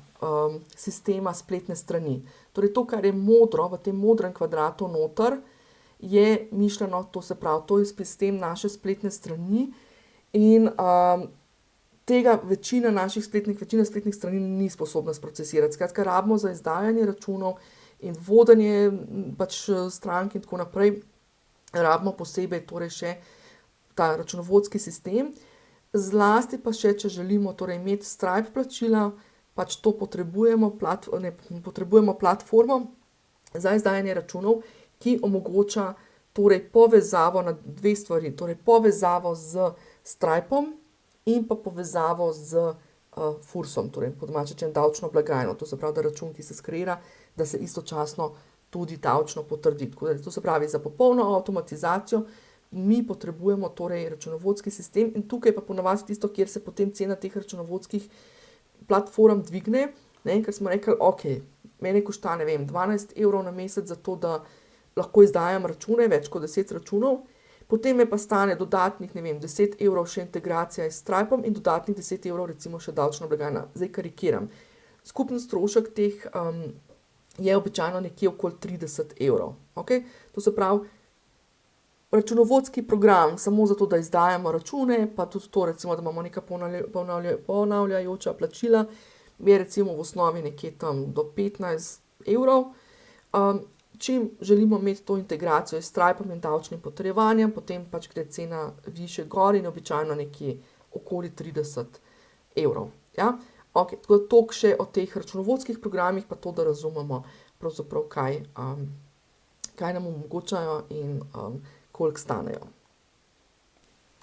[SPEAKER 1] sistema spletne strani. Torej to, kar je modro, v tem modrem kvadratu noter, je mišljeno, to se pravi, to je sistem naše spletne strani in tega večina spletnih strani ni sposobna sprocesirati. Skratka, rabimo za izdajanje računov in vodenje pač strank in tako naprej, rabimo posebej torej še ta računovodski sistem. Zlasti pa še, če želimo torej imeti Stripe plačila, pač to potrebujemo platformo za izdajanje računov, ki omogoča torej povezavo na 2 stvari, torej povezavo z Stripom in pa povezavo z Fursom, torej po domače rečeno davčno blagajno, to se pravi, da račun, ki se skreira, da se istočasno tudi davčno potrdi. To se pravi, za popolno avtomatizacijo mi potrebujemo torej računovodski sistem in tukaj pa ponavadi tisto, kjer se potem cena teh računovodskih platform dvigne, ne, ker smo rekli, okej, mene košta, ne vem, 12 evrov na mesec za to, da lahko izdajam račune, več kot 10 računov, potem me pa stane dodatnih, ne vem, 10 evrov še integracija s Stripom in dodatnih 10 evrov recimo še davčna blagajna. Zdaj karikiram. Skupen strošek teh je običajno nekje okoli 30 evrov. Okay? To se pravi, računovodski program samo zato, da izdajamo račune, pa tudi to recimo, da imamo neka ponavljajoča plačila, je recimo v osnovi nekje tam do 15 evrov. Čim želimo imeti to integracijo s Stripom in davčnim potrjevanjem, potem pač gre cena više gor in običajno nekje okoli 30 evrov. Ja? Okay, tako da toliko še o teh računovodskih programih, pa to, da razumemo pravzaprav, kaj nam omogočajo in koliko stanejo.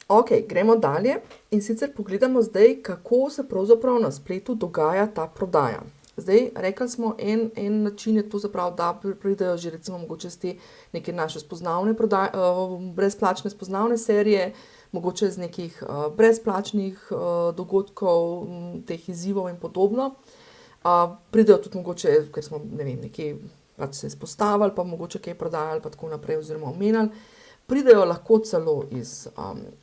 [SPEAKER 1] Ok, gremo dalje in sicer pogledamo zdaj, kako se pravzaprav na spletu dogaja ta prodaja. Zdaj, rekli smo, en način je to zapravo, da pridejo že recimo mogoče z te neke naše spoznavne brezplačne spoznavne serije, mogoče z nekih brezplačnih dogodkov, teh izzivov in podobno. Pridejo tudi mogoče, ker smo, ne vem, nekje pač se izpostavili, pa mogoče kaj prodajali, pa tako naprej, oziroma omenjali. Pridejo lahko celo iz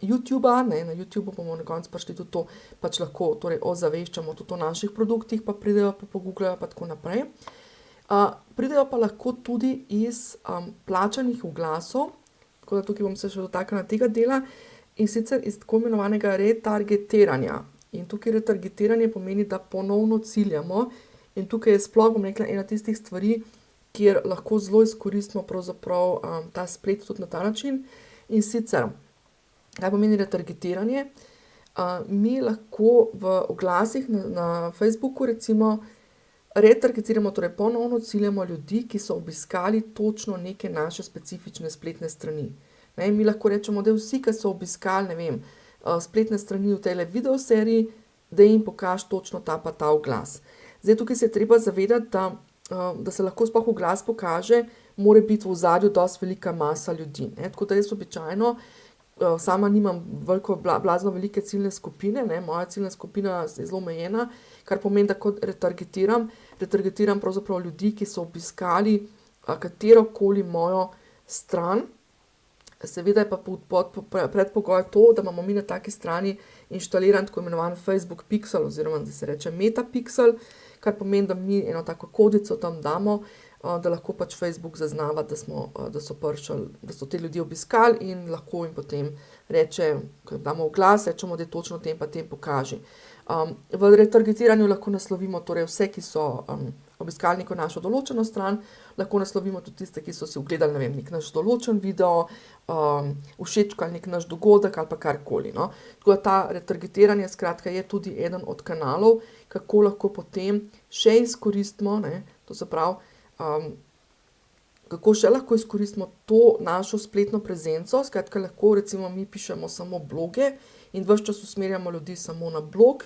[SPEAKER 1] YouTubea, na YouTubeu bomo na koncu prišli tudi to, pač lahko torej ozaveščamo tudi o naših produktih, pa pridejo, pa pogooglajo, pa tako naprej. Pridejo pa lahko tudi iz plačanih oglasov, tako da tukaj bom se še dotaknila tega dela, in sicer iz tako imenovanega retargetiranja. In tukaj retargetiranje pomeni, da ponovno ciljamo, in tukaj je sploh, bom rekla, ena tistih stvari, kjer lahko zelo izkoristimo pravzaprav ta splet tudi na ta način. In sicer, kaj pomeni retargetiranje? Mi lahko v oglasih na Facebooku recimo retargetiramo, torej ponovno ciljamo ljudi, ki so obiskali točno neke naše specifične spletne strani. Ne, mi lahko rečemo, da vsi, ki so obiskali, ne vem, spletne strani v tejle videoseriji, da jim pokaž točno ta pa ta oglas. Zdaj, tukaj se je treba zavedati, da se lahko sploh oglas pokaže, mora biti v ozadju dosti velika masa ljudi. Ne? Tako da jaz običajno, sama nimam blazno velike ciljne skupine, ne? Moja ciljna skupina je zelo omejena, kar pomeni, da kot retargetiram pravzaprav ljudi, ki so obiskali katerokoli mojo stran. Seveda je pa predpogoj to, da imamo mi na taki strani inštaliran tako imenovan Facebook Pixel, oziroma da se reče Metapixel, kar pomeni, da mi eno tako kodico tam damo, da lahko pač Facebook zaznava, da so te ljudi obiskali, in lahko jim potem reče, ko damo oglas, rečemo, da je točno tem pa tem pokaži. V retargetiranju lahko naslovimo torej vse, ki so obiskali neko našo določeno stran, lahko naslovimo tudi tiste, ki so si ogledali, ne vem, nek naš določen video, všečkali nek naš dogodek ali pa karkoli. No. Tako da ta retargetiranje skratka je tudi eden od kanalov, kako lahko potem še izkoristimo, ne, to se pravi, kako še lahko izkoristimo to našo spletno prezenco, skratka lahko recimo mi pišemo samo bloge in ves čas usmerjamo ljudi samo na blog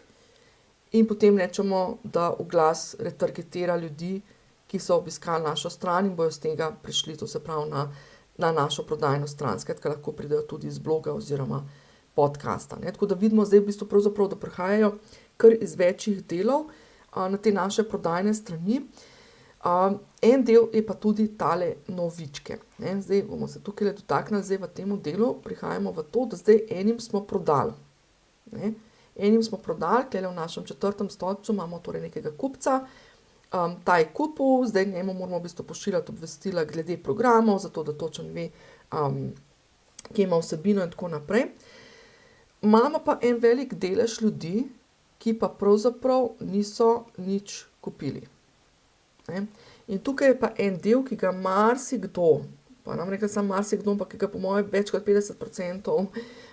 [SPEAKER 1] in potem rečemo, da oglas retargetira ljudi, ki so obiskali našo stran in bojo z tega prišli, to se pravi na našo prodajno stran, skratka lahko pridejo tudi iz bloga oziroma podcasta. Ne. Tako da vidimo zdaj v bistvu pravzaprav, da prihajajo kar iz večjih delov na te naše prodajne strani. En del je pa tudi tale novičke. Ne. Zdaj bomo se tukaj dotaknili, zdaj v tem delu prihajamo v to, da zdaj enim smo prodali. Ne. Enim smo prodali, tukaj v našem 4. stolpcu imamo torej nekega kupca, ta je kupil, zdaj njemu moramo v bistvu pošiljati obvestila glede programov, zato da točno ve, kje ima vsebino in tako naprej. Imamo pa en velik delež ljudi, ki pa pravzaprav niso nič kupili. Ne? In tukaj je pa en del, ki ga marsikdo, pa nam rekla sam marsikdo, pa ki ga po mojem več kot 50%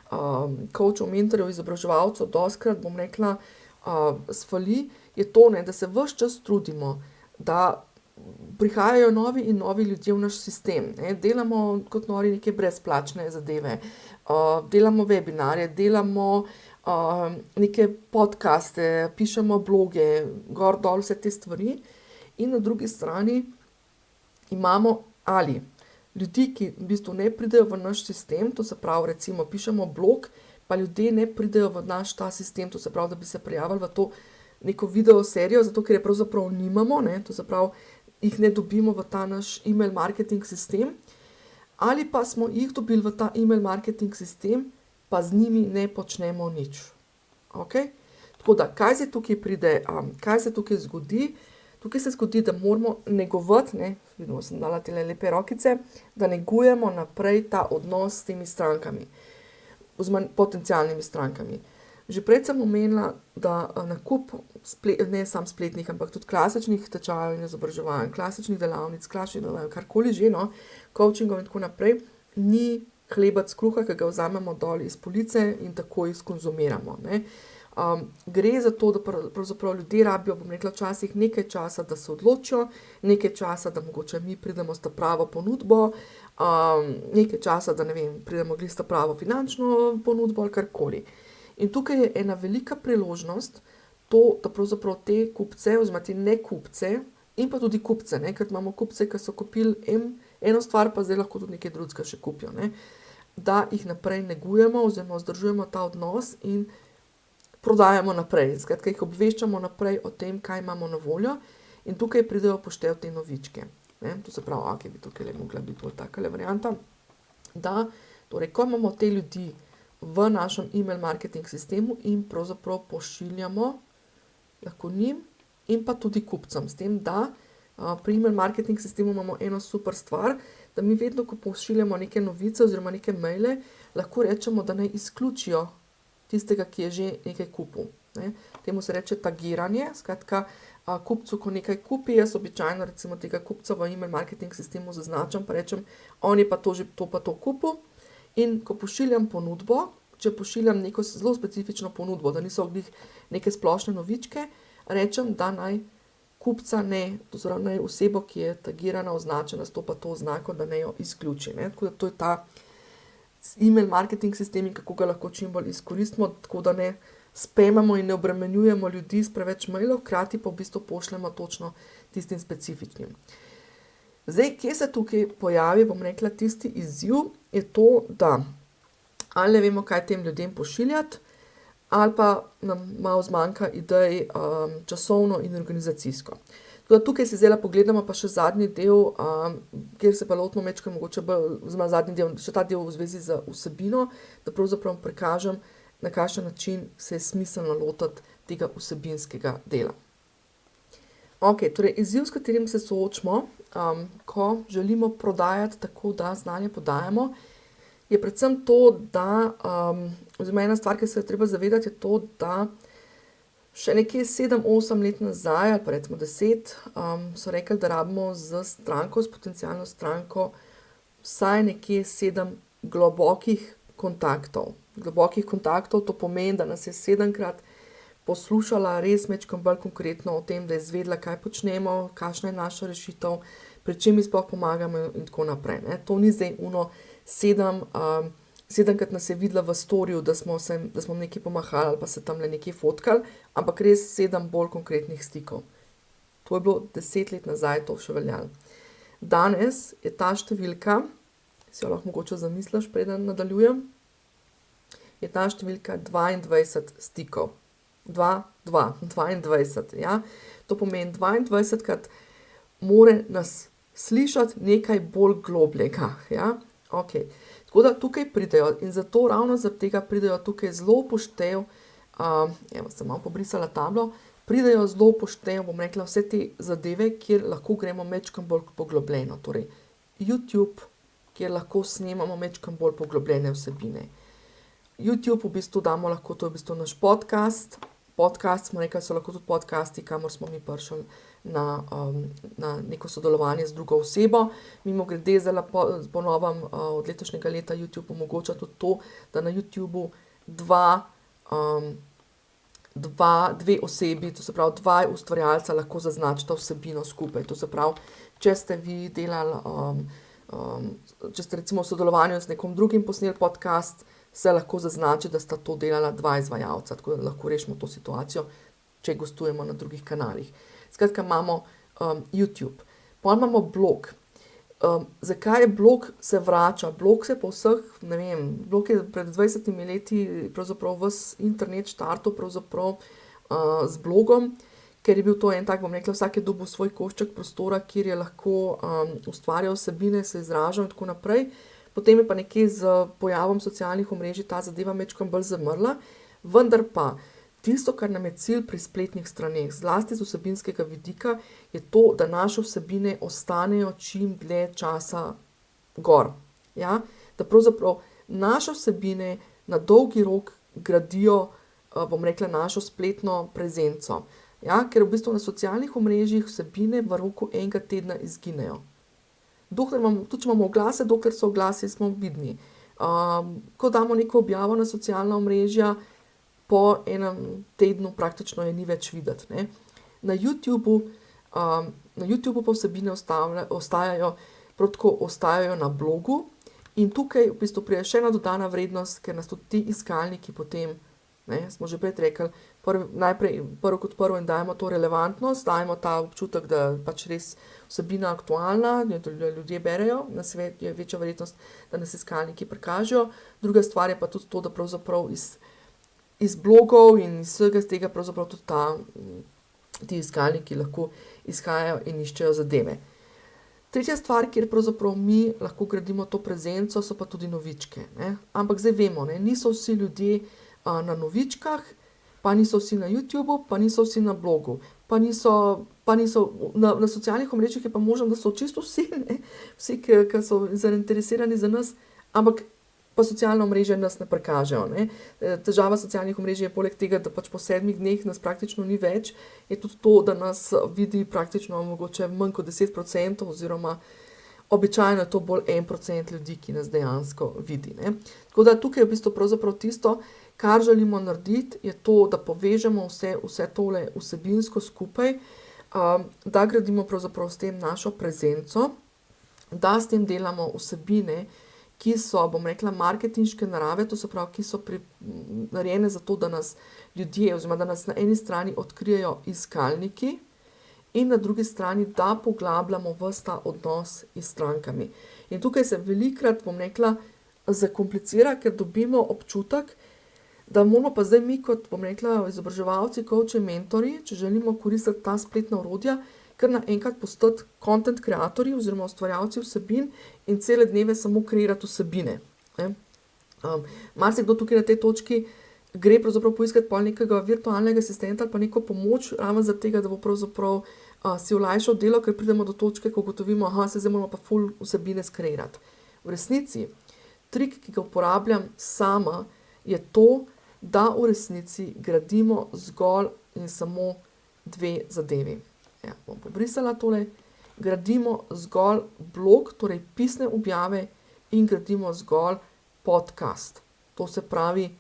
[SPEAKER 1] coachov, mentorjev, izobraževalcev, dostikrat, bom rekla, sfali, je to, ne, da se ves čas trudimo, da prihajajo novi in novi ljudje v naš sistem. Ne. Delamo kot nori neke brezplačne zadeve, delamo webinarje, delamo neke podcaste, pišemo bloge, gor dol vse te stvari. In na drugi strani imamo ali ljudi, ki v bistvu ne pridejo v naš sistem, to se pravi, recimo, pišemo blog, pa ljudje ne pridejo v naš ta sistem, to se pravi, da bi se prijavili v to neko video serijo, zato ker je pravzaprav nimamo, ne, to se pravi, jih ne dobimo v ta naš email marketing sistem, ali pa smo jih dobili v ta email marketing sistem, pa z njimi ne počnemo nič. Okay? Tako da, kaj se tukaj pride, kaj se tukaj zgodi? Tukaj se zgodi, da moramo negovati, ne, vidimo, sem dala tele lepe rokice, da negujemo naprej ta odnos s temi strankami, oziroma potencialnimi strankami. Že prej sem omenila, da nakup ne samo spletnih, ampak tudi klasičnih tečajev in izobraževanj, klasičnih delavnic, karkoli že, no, coachingov in tako naprej, ni hlebec kruha, ki ga vzamemo dol iz police in takoj skonzumiramo. Ne. Gre za to, da pravzaprav ljudje rabijo, bom rekla, včasih nekaj časa, da se odločijo, nekaj časa, da mogoče mi pridemo s ta pravo ponudbo, nekaj časa, da ne vem, pridemo glih s ta pravo finančno ponudbo ali karkoli. In tukaj je ena velika priložnost, to, da pravzaprav te kupce, oziroma te ne kupce, in pa tudi kupce, ne, ker imamo kupce, ki so kupili eno stvar, pa zdaj lahko tudi nekaj drugega še kupijo, ne, da jih naprej negujemo oziroma vzdržujemo ta odnos in prodajamo naprej. Skratka, jih obveščamo naprej o tem, kaj imamo na voljo, in tukaj pridejo poštev te novičke. Ne. To se pravi, ok, bi tukaj mogla biti bolj takale varianta, da, torej, ko imamo te ljudi v našem email marketing sistemu in pravzaprav pošiljamo lahko njim in pa tudi kupcem, s tem, da pri email marketing sistemu imamo eno super stvar, da mi vedno, ko pošiljamo neke novice oziroma neke maile, lahko rečemo, da naj izključijo tistega, ki je že nekaj kupil. Ne. Temu se reče tagiranje, skratka, kupcu, ko nekaj kupi, jaz običajno recimo tega kupca v email marketing sistemu zaznačam, pa rečem, on je pa to že to pa to kupil, in ko pošiljam ponudbo, če pošiljam neko zelo specifično ponudbo, da niso glih neke splošne novičke, rečem, da naj kupca ne, oziroma naj osebo, ki je tagirana, označena s to pa to oznako, da ne jo izključi. Ne. Tako da to je ta email marketing sistem in kako ga lahko čim bolj izkoristimo, tako da ne spamamo in ne obremenjujemo ljudi s preveč mailov, hkrati pa v bistvu pošljemo točno tistim specifičnim. Zdaj, kje se tukaj pojavi, bom rekla, tisti izziv, je to, da ali ne vemo, kaj tem ljudem pošiljati, ali pa nam malo zmanjka idej časovno in organizacijsko. Tako da tukaj si zdaj pogledamo pa še zadnji del, kjer se pa lotimo mečkaj mogoče bolj, oziroma zadnji del, še ta del v zvezi z vsebino, da pravzaprav prikažem, na kakšen način se je smiselno lotiti tega vsebinskega dela. Ok, torej izziv, s katerim se soočimo, ko želimo prodajati tako, da znanje podajamo, je predvsem to, da, oziroma ena stvar, ki se je treba zavedati, je to, da še nekje 7-8 let nazaj, ali pa recimo 10, so rekli, da rabimo z stranko, s potencialno stranko, vsaj nekje 7 globokih kontaktov. Globokih kontaktov, to pomeni, da nas je 7-krat poslušala res mečkam bolj konkretno o tem, da je izvedela, kaj počnemo, kakšna je naša rešitev, pri čem mi sploh pomagamo in tako naprej. Ne. To ni zdaj 7-krat nas je videla v storiju, da smo nekaj pomahali ali pa se tamle nekaj fotkali, ampak res 7 bolj konkretnih stikov. To je bilo 10 let nazaj, to še veljalo. Danes je ta številka, si jo lahko mogoče zamisliš, preden nadaljujem, je ta številka 22 stikov. 22, ja. To pomeni 22-krat more nas slišati nekaj bolj globljega, ja. Ok. Tako da tukaj pridejo in zato ravno zaradi tega pridejo tukaj zelo poštev, evo, sem malo pobrisala tablo, pridejo zelo poštev, bom rekla, vse te zadeve, kjer lahko gremo mečkam bolj poglobljeno. Torej, YouTube, kjer lahko snemamo mečkam bolj poglobljene vsebine. YouTube v bistvu damo lahko, to je v bistvu naš podcast. Podcast smo rekli, so lahko tudi podcasti, kamor smo mi prišli na neko sodelovanje z drugo osebo. Mimogrede, zdaj po novem od letošnjega leta YouTube omogoča tudi to, da na YouTubu dve osebi, to se pravi 2 ustvarjalca lahko zaznačita vsebino skupaj. To se pravi, če ste vi delali, če ste recimo v sodelovanju z nekom drugim posneli podcast, se lahko zaznači, da sta to delala 2 izvajalca, tako da lahko rešimo to situacijo, če gostujemo na drugih kanalih. Skratka, imamo YouTube. Potem imamo blog. Zakaj je blog se vrača? Blog se po vseh, ne vem, blog je pred 20 leti pravzaprav ves internet štartal pravzaprav z blogom, ker je bil to en tak, bom rekla, vsak je dobil svoj košček prostora, kjer je lahko ustvarjal vsebine, se izražal in tako naprej. Potem je pa nekje z pojavom socialnih omrežij ta zadeva mečkam bolj zamrla, vendar pa tisto, kar nam je cilj pri spletnih straneh, zlasti z vsebinskega vidika, je to, da naše vsebine ostanejo čim dlje časa gor. Ja? Da pravzaprav naše vsebine na dolgi rok gradijo, bom rekla, našo spletno prezenco. Ja? Ker v bistvu na socialnih omrežjih vsebine v roku enega tedna izginejo. Tudi če imamo oglase, dokler so oglasi, smo vidni. Ko damo neko objavo na socialna omrežja, po enem tednu praktično je ni več videti, ne. Na YouTubu pa vsebine ostajajo, prav tako ostajajo na blogu in tukaj v bistvu pride še ena dodana vrednost, ker nas tudi ti iskalniki potem, ne, smo že prej rekli, najprej prvo kot prvo in dajemo to relevantnost, dajemo ta občutek, da pač res vsebina aktualna, da ljudje berejo, nasvet je večja verjetnost, da nas iskalniki prikažejo. Druga stvar je pa tudi to, da pravzaprav iz blogov in iz vsega tega pravzaprav tudi ti iskalniki lahko izhajajo in iščejo zadeve. Tretja stvar, kjer pravzaprav mi lahko gradimo to prezenco, so pa tudi novičke, ne. Ampak zdaj vemo, ne, niso vsi ljudje na novičkah, pa niso vsi na YouTubu, pa niso vsi na blogu, pa niso na socialnih omrežjih je pa možno, da so čisto vsi, ne, vsi, ki so zainteresirani za nas, ampak pa socialna omrežja nas ne prikažejo, ne. Težava socialnih omrežij je poleg tega, da pač po 7 dneh nas praktično ni več, je tudi to, da nas vidi praktično mogoče manj kot 10% oziroma običajno je to bolj 1% ljudi, ki nas dejansko vidi, ne. Tako da tukaj je v bistvu pravzaprav tisto, kar želimo narediti, je to, da povežemo vse tole vsebinsko skupaj, da gradimo pravzaprav s tem našo prezenco, da s tem delamo vsebine, ki so, bom rekla, marketinške narave, to se pravi, ki so narejene za to, da nas ljudje oziroma da nas na eni strani odkrijejo iskalniki in na drugi strani, da poglabljamo ves ta odnos s strankami. In tukaj se velikokrat, bom rekla, zakomplicira, ker dobimo občutek, da moramo pa zdaj mi kot, bom rekla, izobraževalci, coachi, mentorji, če želimo koristiti ta spletna orodja, kar naenkrat postati content kreatorji oziroma ustvarjalci vsebin in cele dneve samo kreirati vsebine, ne. Marsikdo tukaj na tej točki gre pravzaprav poiskati pol nekega virtualnega asistenta ali pa neko pomoč, ravno zaradi tega, da bo pravzaprav si olajšal delo, ker pridemo do točke, ko ugotovimo, zdaj moramo pa ful vsebine skreirati. V resnici, trik, ki ga uporabljam sama, je to, da v resnici gradimo zgolj in samo 2 zadevi. Ja, bom pobrisala tole. Gradimo zgolj blog, torej pisne objave in gradimo zgolj podcast. To se pravi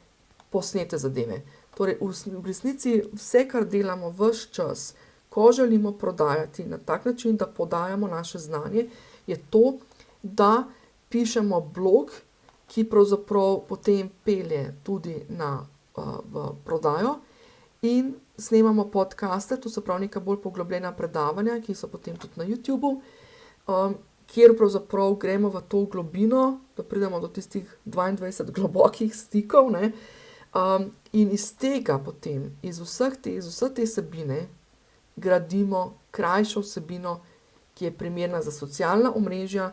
[SPEAKER 1] posnete zadeve. Torej v resnici vse, kar delamo ves čas, ko želimo prodajati na tak način, da podajamo naše znanje, je to, da pišemo blog, ki pravzaprav potem pelje tudi v prodajo in snemamo podcaste, to se pravi neka bolj poglobljena predavanja, ki so potem tudi na YouTubu, kjer pravzaprav gremo v to globino, da pridemo do tistih 22 globokih stikov, ne, in iz tega potem, iz vse te vsebine, gradimo krajšo vsebino, ki je primerna za socialna omrežja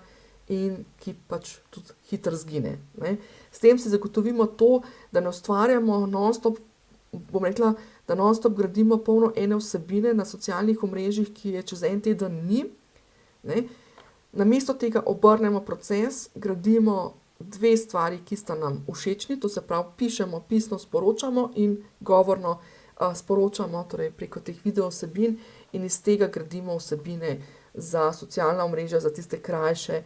[SPEAKER 1] in ki pač tudi hitro zgine, ne. S tem si zagotovimo to, da ne ustvarjamo non-stop, bom rekla, da non-stop gradimo polno ene vsebine na socialnih omrežjih, ki je čez en teden ni, ne. Namesto tega obrnemo proces, gradimo 2 stvari, ki sta nam všečni, to se pravi, pišemo, pisno sporočamo in govorno sporočamo, torej preko teh video vsebin in iz tega gradimo vsebine za socialna omrežja, za tiste krajše,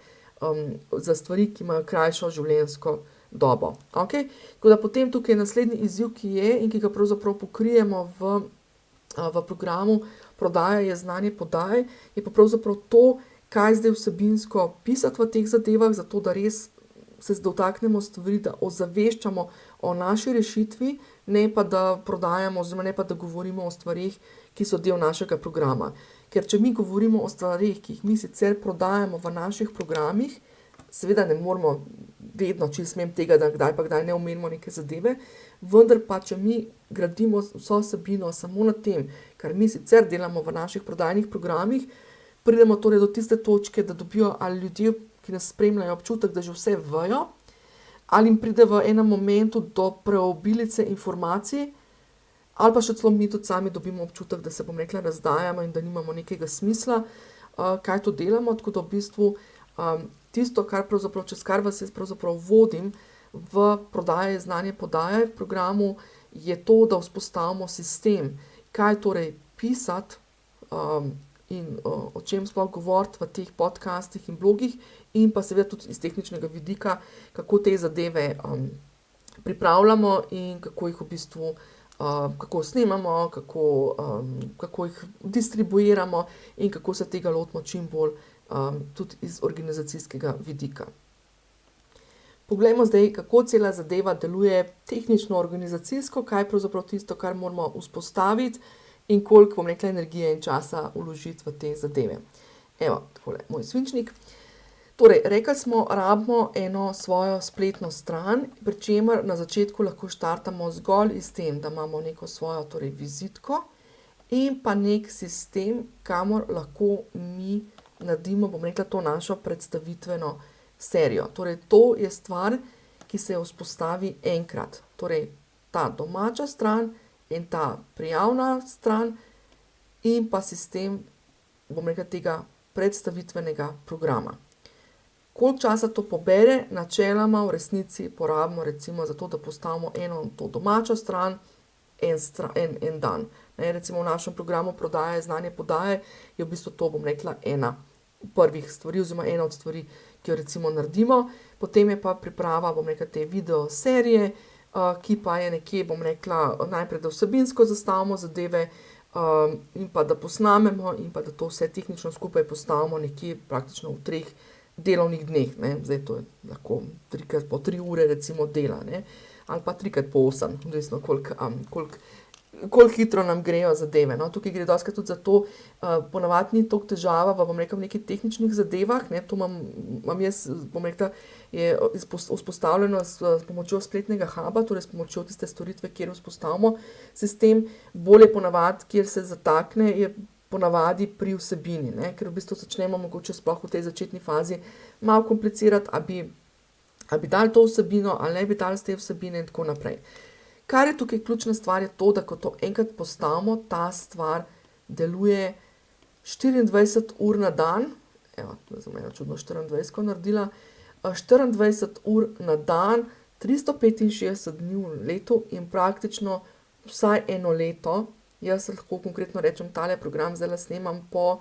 [SPEAKER 1] za stvari, ki imajo krajšo življenjsko dobo. Okej? Tako da potem tukaj naslednji izziv, ki je in ki ga pravzaprav pokrijemo v programu Prodaja je znanje podaj, je pa pravzaprav to, kaj zdaj vsebinsko pisati v teh zadevah, zato da res se dotaknemo stvari, da ozaveščamo o naši rešitvi, ne pa da prodajamo oziroma ne pa da govorimo o stvarih, ki so del našega programa. Ker če mi govorimo o stvarih, ki jih mi sicer prodajamo v naših programih, seveda ne moramo vedno, če smem tega, da kdaj pa kdaj ne omenimo neke zadeve, vendar pa, če mi gradimo vso vsebino samo na tem, kar mi sicer delamo v naših prodajnih programih, pridemo torej do tiste točke, da dobijo ali ljudje, ki nas spremljajo, občutek, da že vse vejo, ali jim pride v enem momentu do preobilice informacij, ali pa še celo mi tudi sami dobimo občutek, da se, bom rekla, razdajamo in da nimamo nekega smisla, kaj to delamo, tako da v bistvu tisto, čez kar vas jaz pravzaprav vodim v Prodaja je znanje podaj v programu, je to, da vzpostavimo sistem, kaj torej pisati, in o čem sploh govoriti v teh podcastih in blogih, in pa seveda tudi iz tehničnega vidika, kako te zadeve pripravljamo in kako jih v bistvu kako snemamo, kako jih distribuiramo in kako se tega lotimo čim bolj tudi iz organizacijskega vidika. Poglejmo zdaj, kako cela zadeva deluje tehnično-organizacijsko, kaj je pravzaprav tisto, kar moramo vzpostaviti in koliko, bom rekla, energije in časa vložiti v te zadeve. Evo, takole, moj svinčnik. Torej, rekli smo, rabimo eno svojo spletno stran, pri čemer na začetku lahko štartamo zgolj iz tem, da imamo neko svojo vizitko in pa nek sistem, kamor lahko mi naredimo, bom rekla, to našo predstavitveno serijo. Torej, to je stvar, ki se vzpostavi enkrat. Torej, ta domača stran in ta prijavna stran in pa sistem, bom rekla, tega predstavitvenega programa. Koliko časa to pobere, načeloma v resnici porabimo recimo za to, da postavimo eno to domačo stran, en dan. Recimo v našem programu prodaje, znanje podaje, je v bistvu to, bom rekla, ena prvih stvari oziroma ena od stvari, ki jo recimo naredimo. Potem je pa priprava, bom rekla, te video serije, ki pa je nekje, bom rekla, najprej, da vsebinsko zastavimo zadeve in pa da posnamemo in pa da to vse tehnično skupaj postavimo nekje praktično v 3 delovnih dneh. Zdaj to je lahko 3x po 3 ure recimo dela, ali pa 3x po 8, odvisno koliko hitro nam grejo zadeve. Tukaj gre dostikrat tudi za to, ponavadi ni toliko težava v nekih tehničnih zadevah, to imam jaz, bom rekla, je vzpostavljeno s pomočjo spletnega huba, torej s pomočjo tiste storitve, kjer vzpostavimo sistem, bolje ponavadi, kjer se zatakne, je ponavadi pri vsebini, ker v bistvu začnemo mogoče sploh v tej začetni fazi malo komplicirati, a bi dali to vsebino ali ne bi dali z te vsebine in tako naprej. Kar je tukaj ključna stvar je to, da ko to enkrat postavimo, ta stvar deluje 24 ur na dan, evo, to je za mene čudno 24 naredila, 24 ur na dan, 365 dni v letu in praktično vsaj eno leto. Jaz lahko konkretno rečem, tale program zdaj snemam po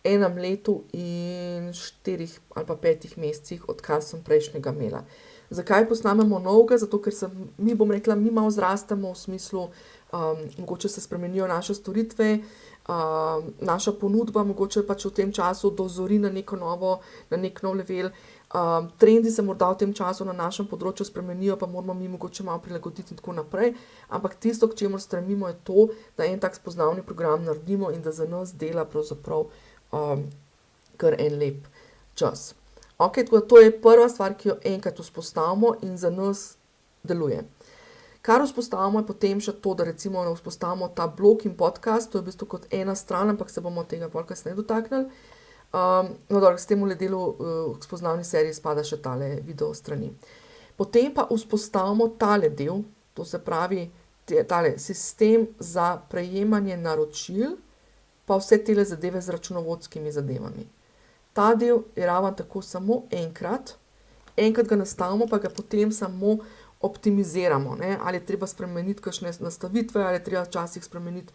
[SPEAKER 1] 1 letu in 4 ali pa 5 mesecih, odkar sem prejšnjega imela. Zakaj posnamemo novega? Zato, ker mi, bom rekla, mi malo zrastemo v smislu, mogoče se spremenijo naše storitve, naša ponudba mogoče pač v tem času dozori na nek nov level, trendi se morda v tem času na našem področju spremenijo, pa moramo mi mogoče malo prilagoditi in tako naprej, ampak tisto, k čemur stremimo, je to, da en tak spoznavni program naredimo in da za nas dela pravzaprav kar en lep čas. Ok, tako da to je prva stvar, ki jo enkrat vzpostavimo in za nas deluje. Kar vzpostavimo je potem še to, da recimo vzpostavimo ta blog in podcast, to je v bistvu kot ena stran, ampak se bomo tega bolj kasneje dotaknili. S tem delu k spoznavni seriji spada še tale video strani. Potem pa vzpostavimo tale del, to se pravi tale sistem za prejemanje naročil, pa vse tele zadeve z računovodskimi zadevami. Ta del je raven tako samo enkrat ga nastavimo, pa ga potem samo optimiziramo, ali je treba spremeniti kakšne nastavitve, ali je treba včasih spremeniti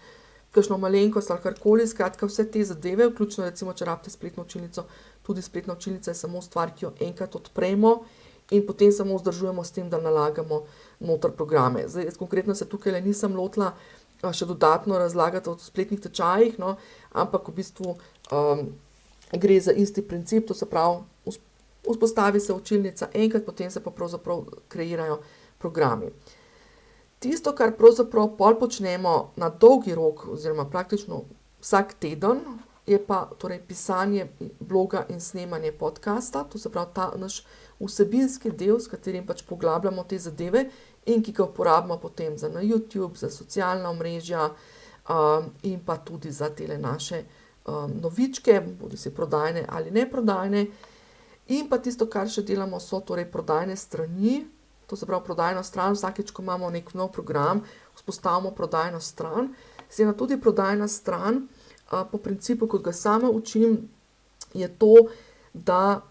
[SPEAKER 1] kakšno malenkost ali karkoli, skratka vse te zadeve, vključno recimo, če rabite spletno učilnico, tudi spletna učilnica je samo stvar, ki jo enkrat odpremo in potem samo vzdržujemo s tem, da nalagamo noter programe. Zdaj, jaz konkretno se tukaj nisem lotila še dodatno razlagati o spletnih tečajih, ampak v bistvu gre za isti princip, to se pravi, vzpostavi se učilnica enkrat, potem se pa pravzaprav kreirajo programi. Tisto, kar pravzaprav pol počnemo na dolgi rok, oziroma praktično vsak teden, je pa torej pisanje bloga in snemanje podcasta, to se pravi ta naš vsebinski del, s katerim pač poglabljamo te zadeve in ki ga uporabimo potem za na YouTube, za socialna omrežja in pa tudi za tele naše novičke, bodi si prodajne ali neprodajne. In pa tisto, kar še delamo, so torej prodajne strani, to se pravi prodajno stran, vsakeč, ko imamo nek nov program, vzpostavimo prodajno stran. Sedaj tudi prodajna stran, po principu, kot ga sama učim, je to, da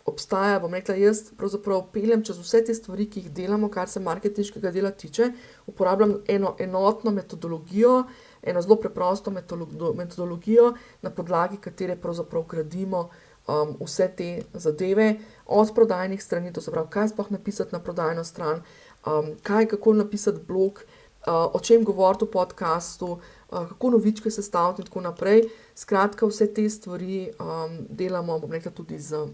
[SPEAKER 1] obstaja, bom rekla, jaz pravzaprav peljem čez vse te stvari, ki jih delamo, kar se marketinškega dela tiče, uporabljam eno enotno metodologijo, eno zelo preprosto metodologijo, na podlagi katere pravzaprav gradimo vse te zadeve, od prodajnih strani, to se pravi, kaj sploh napisati na prodajno stran, kako napisati blog, o čem govoriti v podcastu, kako novičke sestaviti in tako naprej. Skratka, vse te stvari delamo, bom rekla, tudi z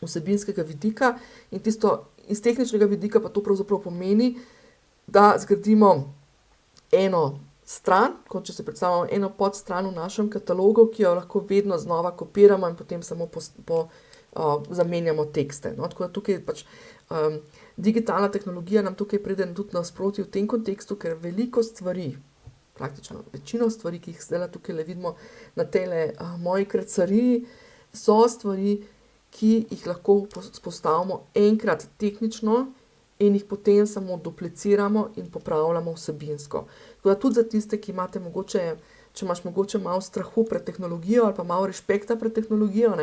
[SPEAKER 1] vsebinskega vidika in tisto iz tehničnega vidika pa to pravzaprav pomeni, da zgradimo eno stran, kot če se predstavljamo eno podstran v našem katalogu, ki jo lahko vedno znova kopiramo in potem samo zamenjamo tekste. No, tako da tukaj pač digitalna tehnologija nam tukaj pride tudi nasproti v tem kontekstu, ker veliko stvari, praktično večino stvari, ki jih zdaj tukaj vidimo na tele moji kracariji, so stvari, ki jih lahko spostavimo enkrat tehnično in jih potem samo dupliciramo in popravljamo vsebinsko. Tako da tudi za tiste, ki imate mogoče, če imaš mogoče malo strahu pred tehnologijo ali pa malo respekta pred tehnologijo,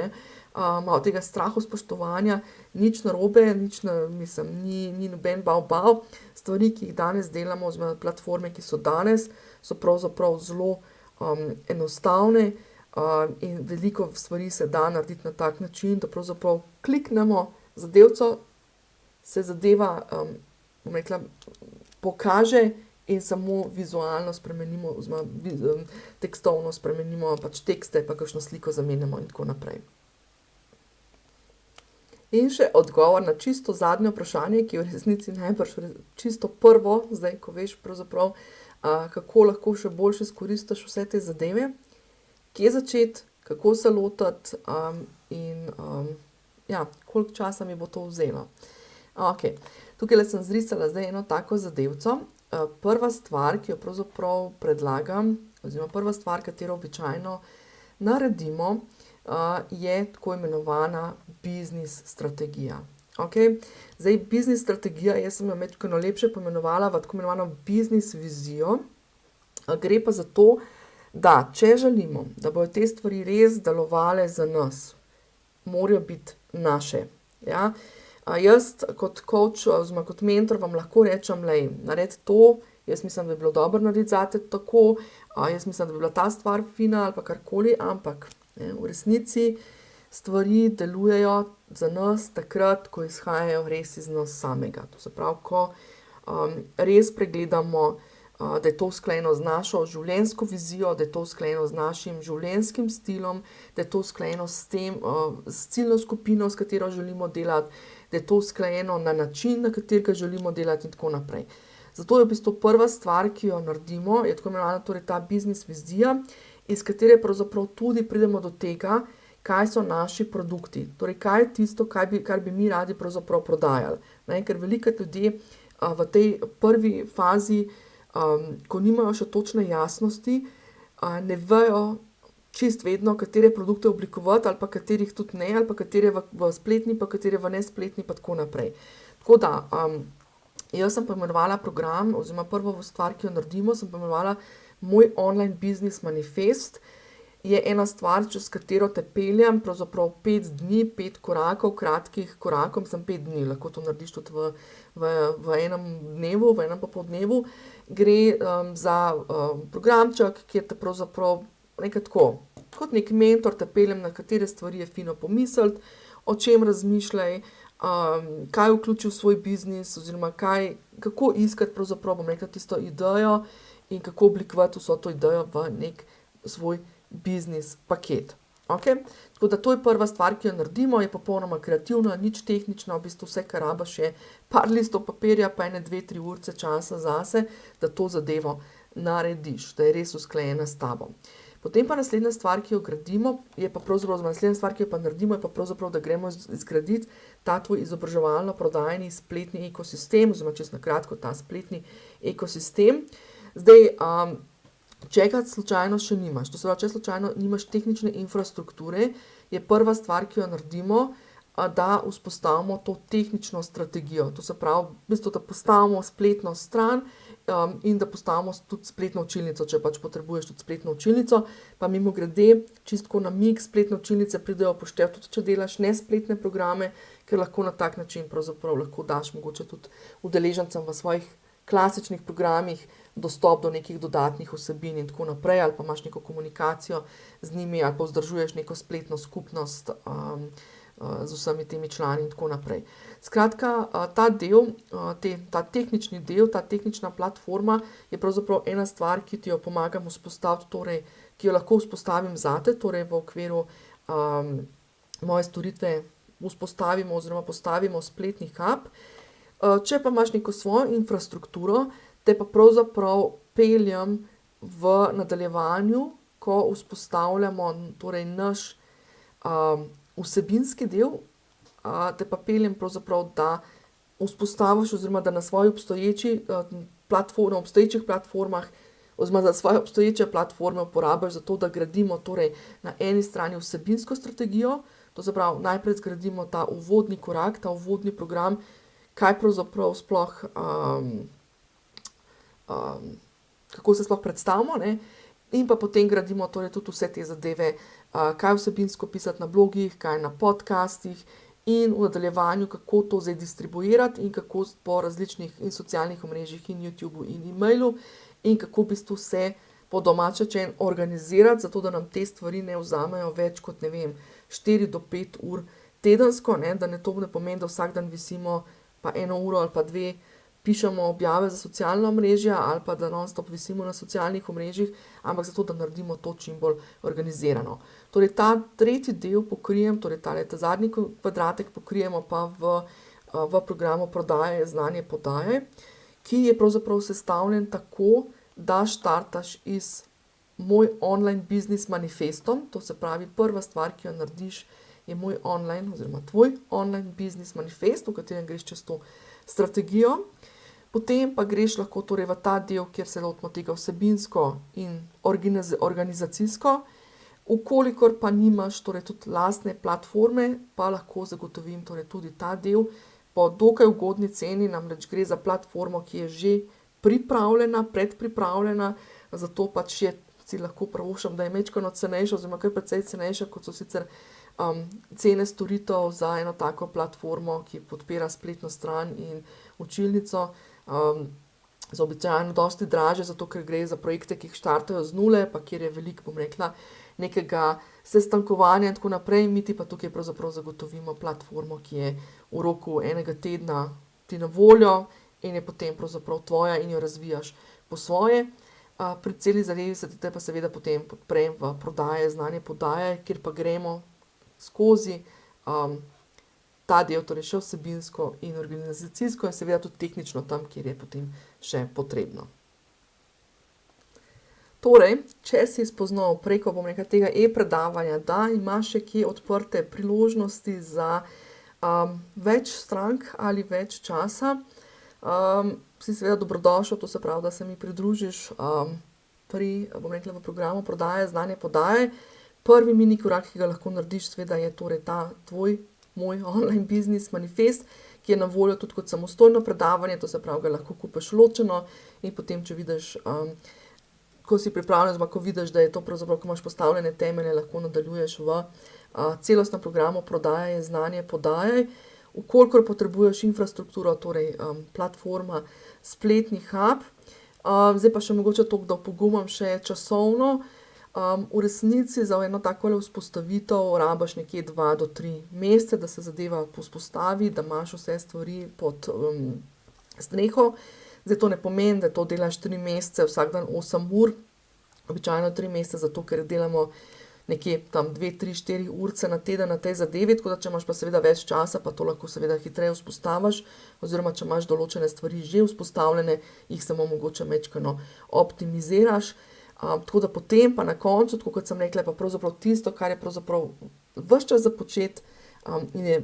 [SPEAKER 1] malo tega strahu spoštovanja, nič narobe, ni noben bav. Stvari, ki jih danes delamo, oziroma platforme, ki so danes, so pravzaprav zelo enostavne in veliko stvari se da narediti na tak način, da pravzaprav kliknemo zadevco, se zadeva, bom rekla, pokaže in samo vizualno spremenimo, oziroma tekstovno spremenimo pač tekste, pa kakšno sliko zamenjamo in tako naprej. In še odgovor na čisto zadnje vprašanje, ki je v resnici najbrž čisto prvo, zdaj, ko veš pravzaprav, kako lahko še boljše izkoristiš vse te zadeve, kje začeti, kako se lotiti in koliko časa mi bo to vzelo. Okay. Tukaj sem zrisala zdaj eno tako zadevco. Prva stvar, ki jo pravzaprav predlagam, oziroma prva stvar, katero običajno naredimo, je tako imenovana biznis strategija. Okay. Zdaj, biznis strategija, jaz sem jo malo lepše pomenovala v tako imenovano biznis vizijo. Gre pa za to, da če želimo, da bodo te stvari res delovale za nas, morajo biti naše. Ja? Jaz kot coach oziroma kot mentor vam lahko rečem, naredi to, jaz mislim, da bi bilo dobro narediti zate tako, jaz mislim, da bi bila ta stvar fina ali pa karkoli, ampak v resnici stvari delujejo za nas takrat, ko izhajajo res iz nas samega. To se pravi, ko res pregledamo, da je to usklajeno z našo življenjsko vizijo, da je to usklajeno z našim življenjskim stilom, da je to usklajeno s ciljno skupino, s katero želimo delati, da je to usklajeno na način, na katerega želimo delati in tako naprej. Zato je v bistvu prva stvar, ki jo naredimo, je tako imenovana torej ta biznis vizija, iz katere pravzaprav tudi pridemo do tega, kaj so naši produkti. Torej, kaj je tisto, kar bi mi radi pravzaprav prodajali. Ker veliko ljudi v tej prvi fazi, ko nimajo še točne jasnosti, ne vejo čist vedno, katere produkte oblikovati, ali pa katerih tudi ne, ali pa katere v spletni, pa katere v nespletni, pa tako naprej. Tako da, jaz sem pomenovala program, oziroma prvo stvar, ki jo naredimo, sem pomenovala moj online business manifest. Je ena stvar, čez katero te peljem, pravzaprav 5 dni, 5 korakov, kratkih korakov, 5 dni, lahko to narediš tudi v enem dnevu, v enem popoldnevu. Gre za programček, kjer te pravzaprav nekaj tako, kot nek mentor te peljem, na katere stvari je fino pomisliti, o čem razmišljaj, kaj vključi v svoj biznis, oziroma kako iskati pravzaprav, bom rekla, tisto idejo in kako oblikovati vso to idejo v nek svoj biznis paket. Okay? Tako da to je prva stvar, ki jo naredimo, je popolnoma kreativna, nič tehnična, v bistvu vse, kar rabaš je par listov papirja, pa 1-2-3 urce časa zase, da to zadevo narediš, da je res usklajena s tabo. Potem pa naslednja stvar, ki jo gradimo, je pa pravzaprav, naslednja stvar, ki jo pa naredimo, je pa pravzaprav, da gremo izgraditi ta tvoj izobraževalno-prodajni spletni ekosistem, oziroma čisto na kratko ta spletni ekosistem. Zdaj, če ga slučajno še nimaš, to se pravi, če slučajno nimaš tehnične infrastrukture, je prva stvar, ki jo naredimo, da vzpostavimo to tehnično strategijo. To se pravi, v bistvu, da postavimo spletno stran in da postavimo tudi spletno učilnico, če pač potrebuješ tudi spletno učilnico, pa mimogrede, čistko na mig spletne učilnice pridejo poštev, tudi če delaš nespletne programe, ker lahko na tak način pravzaprav lahko daš mogoče tudi udeležencem v svojih klasičnih programih dostop do nekih dodatnih vsebin in tako naprej, ali pa imaš neko komunikacijo z njimi, ali pa vzdržuješ neko spletno skupnost z vsemi temi člani in tako naprej. Skratka, ta del, ta tehnični del, ta tehnična platforma je pravzaprav ena stvar, ki ti jo pomagam vzpostaviti, torej, ki jo lahko vzpostavim zate, torej v okviru moje storitve vzpostavimo oziroma postavimo spletni hub. Če pa imaš neko svojo infrastrukturo, te pa pravzaprav peljem v nadaljevanju, ko vzpostavljamo torej naš vsebinski del, te pa peljem pravzaprav, da vzpostaviš oziroma da na svoji obstoječih platformah oziroma za svoje obstoječe platforme uporabiš za to, da gradimo torej na eni strani vsebinsko strategijo, to se pravi, najprej zgradimo ta uvodni korak, ta uvodni program, kaj pravzaprav sploh, kako se sploh predstavimo, ne? In pa potem gradimo torej tudi vse te zadeve, kaj vsebinsko pisati na blogih, kaj na podcastih in v nadaljevanju, kako to zdaj distribuirati in kako po različnih in socialnih omrežjih in YouTubeu in e-mailu in kako v bistvu vse po domače organizirati, zato da nam te stvari ne vzamejo več kot, 4 do 5 ur tedensko, ne? Da to ne pomeni, da vsak dan visimo pa 1 uro ali pa 2, pišemo objave za socialna omrežja ali pa da non-stop visimo na socialnih omrežjih, ampak zato, da naredimo to čim bolj organizirano. Torej, ta tretji del pokrijem, torej ta zadnji kvadratek pokrijemo pa v programu Prodaje, znanje, podaje, ki je pravzaprav sestavljen tako, da štartaš iz moj online biznis manifestom, to se pravi, prva stvar, ki jo narediš, je moj online oziroma tvoj online biznis manifest, v katerem greš čez to strategijo. Potem pa greš lahko torej v ta del, kjer se lotimo tega vsebinsko in organizacijsko. Ukolikor pa nimaš torej tudi lastne platforme, pa lahko zagotovim torej tudi ta del po dokaj ugodni ceni, namreč gre za platformo, ki je že pripravljena, predpripravljena, zato pač si lahko privoščim, da je majčkeno cenejša oziroma kar precej cenejša, kot so sicer cene storitev za eno tako platformo, ki podpira spletno stran in učilnico. Za običajno dosti dražje, zato ker gre za projekte, ki jih štartajo z nule, pa kjer je veliko, nekega sestankovanja in tako naprej, mi ti pa tukaj pravzaprav zagotovimo platformo, ki je v roku enega tedna ti na voljo in je potem pravzaprav tvoja in jo razvijaš po svoje. Pri celi zadevi se te pa seveda potem podprem v Prodaje, znanje, podaje, kjer pa gremo skozi ta del, torej še vsebinsko in organizacijsko in seveda tudi tehnično tam, kjer je potem še potrebno. Torej, če si spoznal preko, tega e-predavanja, da imaš še kje odprte priložnosti za več strank ali več časa, si seveda dobrodošel, to se pravi, da se mi pridružiš v programu Prodaje, znanje, podaje. Prvi mini korak, ki ga lahko narediš, seveda je torej ta moj online biznis manifest, ki je na voljo tudi kot samostojno predavanje, to se pravi, ga lahko kupiš ločeno in potem, če vidiš, ko si pripravljen, ko vidiš, da je to pravzaprav, ko imaš postavljene temelje, lahko nadaljuješ v celostnem programu Prodaje, znanje, podaje. Ukolikor potrebuješ infrastrukturo, torej platforma, spletni hub. Zdaj pa še mogoče to, da opogumam še časovno. V resnici za eno takole vzpostavitev rabiš nekje 2 do 3 mesece, da se zadeva vzpostavi, da imaš vse stvari pod streho. Zdaj to ne pomeni, da to delaš 3 mesece, vsak dan 8 ur, običajno 3 mesece, zato ker delamo nekje tam 2, 3, 4 urce na teden na tej zadevi, tako da če imaš pa seveda več časa, pa to lahko seveda hitreje vzpostaviš, oziroma če imaš določene stvari že vzpostavljene, jih samo mogoče majčkeno optimiziraš. Tako da potem pa na koncu, tako kot sem rekla, pa pravzaprav tisto, kar je pravzaprav ves čas za početi, in je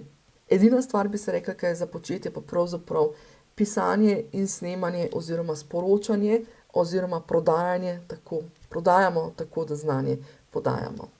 [SPEAKER 1] edina stvar, bi se rekla, kaj je za početi, je pa pravzaprav pisanje in snemanje oziroma sporočanje oziroma prodajanje, prodajamo tako, da znanje podajamo.